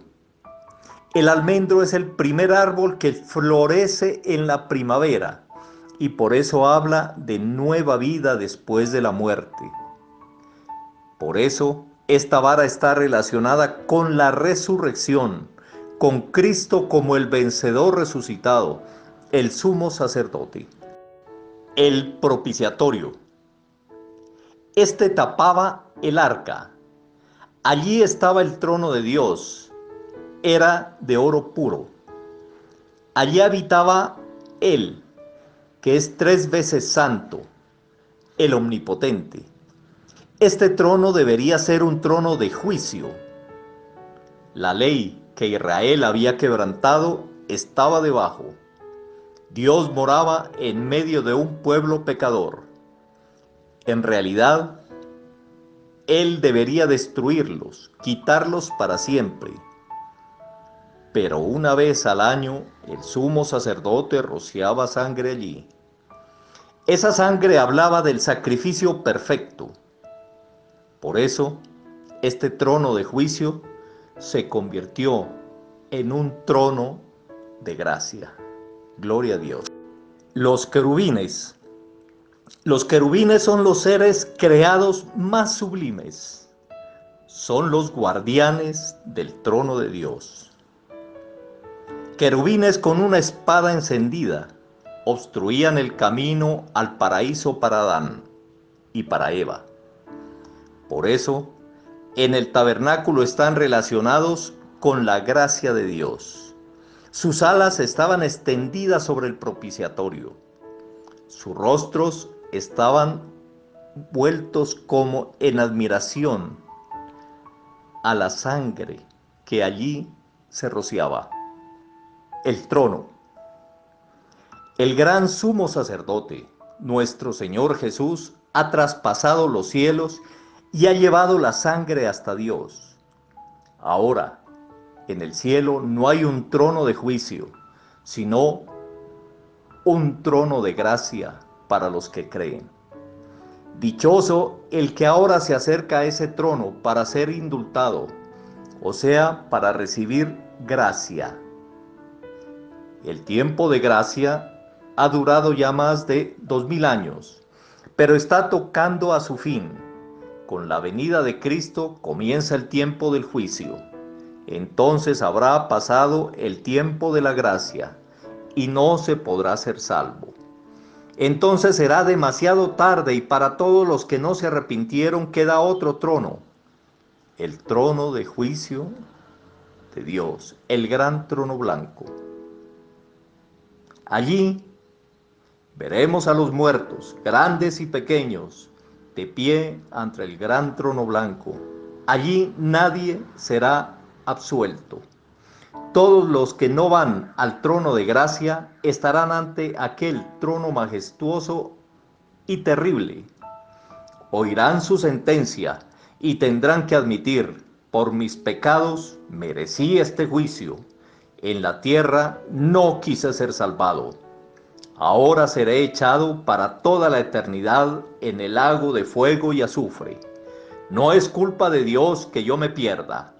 El almendro es el primer árbol que florece en la primavera y por eso habla de nueva vida después de la muerte. Por eso, esta vara está relacionada con la resurrección, con Cristo como el vencedor resucitado, el sumo sacerdote. El propiciatorio. Este tapaba el arca. Allí estaba el trono de Dios. Era de oro puro. Allí habitaba Él, que es 3 veces santo, el omnipotente. Este trono debería ser un trono de juicio. La ley que Israel había quebrantado estaba debajo. Dios moraba en medio de un pueblo pecador. En realidad, Él debería destruirlos, quitarlos para siempre. Pero una vez al año, el sumo sacerdote rociaba sangre allí. Esa sangre hablaba del sacrificio perfecto. Por eso, este trono de juicio se convirtió en un trono de gracia. Gloria a Dios. Los querubines. Los querubines son los seres creados más sublimes. Son los guardianes del trono de Dios. Querubines con una espada encendida obstruían el camino al paraíso para Adán y para Eva. Por eso, en el tabernáculo están relacionados con la gracia de Dios. Sus alas estaban extendidas sobre el propiciatorio. Sus rostros estaban vueltos como en admiración a la sangre que allí se rociaba. El trono. El gran sumo sacerdote, nuestro Señor Jesús, ha traspasado los cielos y ha llevado la sangre hasta Dios. Ahora, en el cielo no hay un trono de juicio, sino un trono de gracia para los que creen. Dichoso el que ahora se acerca a ese trono para ser indultado, o sea, para recibir gracia. El tiempo de gracia ha durado ya más de 2000 años, pero está tocando a su fin. Con la venida de Cristo comienza el tiempo del juicio. Entonces habrá pasado el tiempo de la gracia y no se podrá ser salvo. Entonces será demasiado tarde y para todos los que no se arrepintieron queda otro trono, el trono de juicio de Dios, el gran trono blanco. Allí veremos a los muertos, grandes y pequeños, de pie ante el gran trono blanco. Allí nadie será absuelto. Todos los que no van al trono de gracia estarán ante aquel trono majestuoso y terrible. Oirán su sentencia y tendrán que admitir: por mis pecados merecí este juicio. En la tierra no quise ser salvado. Ahora seré echado para toda la eternidad en el lago de fuego y azufre. No es culpa de Dios que yo me pierda.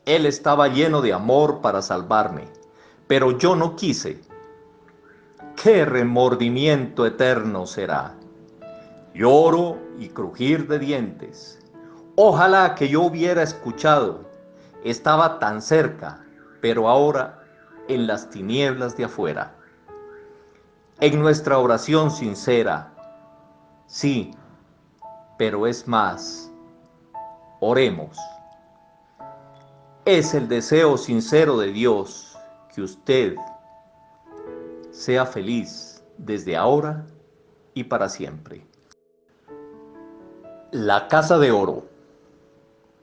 Él estaba lleno de amor para salvarme, pero yo no quise. ¡Qué remordimiento eterno será! Lloro y crujir de dientes. Ojalá que yo hubiera escuchado. Estaba tan cerca, pero ahora en las tinieblas de afuera. En nuestra oración sincera, sí, pero es más, oremos. Es el deseo sincero de Dios que usted sea feliz desde ahora y para siempre. La casa de oro.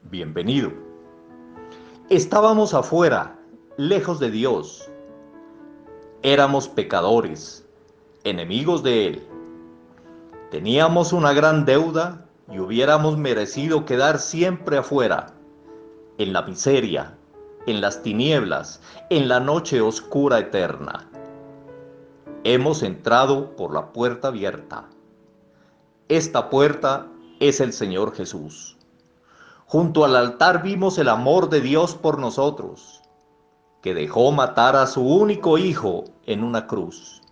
Bienvenido. Estábamos afuera, lejos de Dios. Éramos pecadores, enemigos de Él. Teníamos una gran deuda y hubiéramos merecido quedar siempre afuera, en la miseria, en las tinieblas, en la noche oscura eterna. Hemos entrado por la puerta abierta. Esta puerta es el Señor Jesús. Junto al altar vimos el amor de Dios por nosotros, que dejó matar a su único Hijo en una cruz.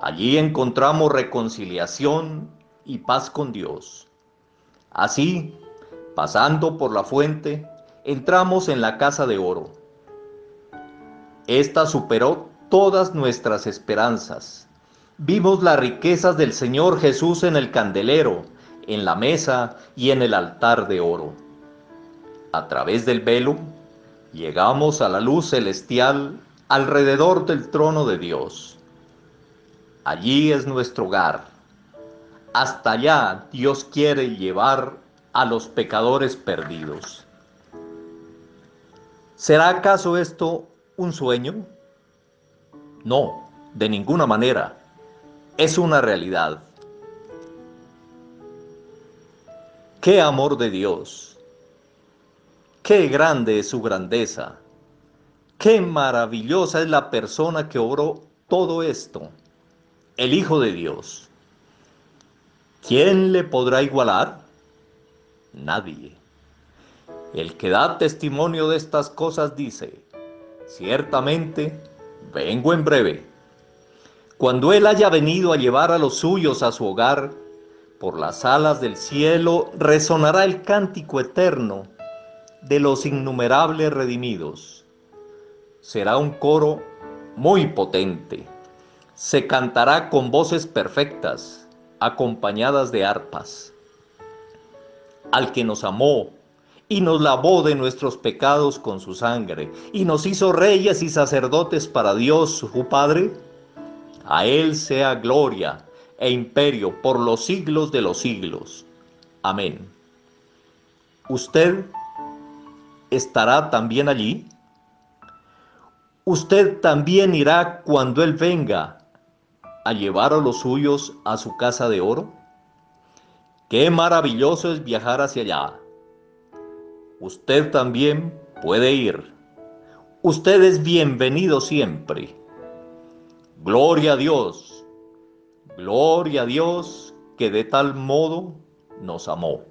Allí encontramos reconciliación y paz con Dios. Así, pasando por la fuente, entramos en la casa de oro. Esta superó todas nuestras esperanzas. Vimos las riquezas del Señor Jesús en el candelero, en la mesa y en el altar de oro. A través del velo, llegamos a la luz celestial alrededor del trono de Dios. Allí es nuestro hogar. Hasta allá Dios quiere llevar a los pecadores perdidos. ¿Será acaso esto un sueño? No, de ninguna manera. Es una realidad. ¡Qué amor de Dios! ¡Qué grande es su grandeza! ¡Qué maravillosa es la persona que obró todo esto! El Hijo de Dios. ¿Quién le podrá igualar? Nadie. El que da testimonio de estas cosas dice: ciertamente, vengo en breve. Cuando Él haya venido a llevar a los suyos a su hogar, por las alas del cielo resonará el cántico eterno de los innumerables redimidos. Será un coro muy potente. Se cantará con voces perfectas, acompañadas de arpas. Al que nos amó y nos lavó de nuestros pecados con su sangre, y nos hizo reyes y sacerdotes para Dios su Padre, a Él sea gloria e imperio por los siglos de los siglos. Amén. ¿Usted estará también allí? ¿Usted también irá cuando Él venga a llevar a los suyos a su casa de oro? Qué maravilloso es viajar hacia allá. Usted también puede ir. Usted es bienvenido siempre. Gloria a Dios que de tal modo nos amó.